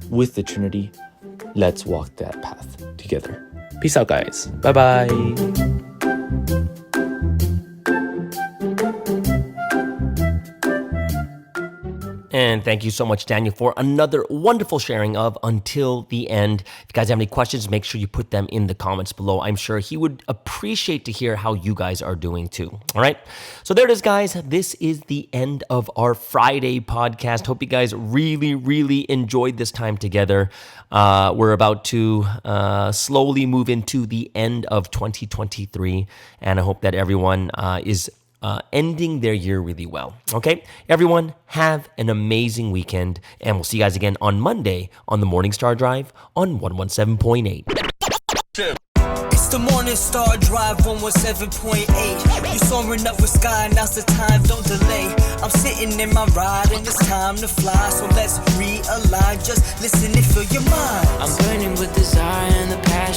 with the Trinity, let's walk that path together. Peace out, guys. Bye-bye. And thank you so much, Daniel, for another wonderful sharing of Until the End. If you guys have any questions, make sure you put them in the comments below. I'm sure he would appreciate to hear how you guys are doing too. All right. So there it is, guys. This is the end of our Friday podcast. Hope you guys really, really enjoyed this time together. We're about to slowly move into the end of 2023. And I hope that everyone is ending their year really well. Okay, everyone, have an amazing weekend, and we'll see you guys again on Monday on the Morning Star Drive on 117.8. It's the Morning Star Drive 117.8. You soaring up with sky, now's the time, don't delay. I'm sitting in my ride and it's time to fly. So let's realign, just listen and fill your mind. I'm burning with desire and the passion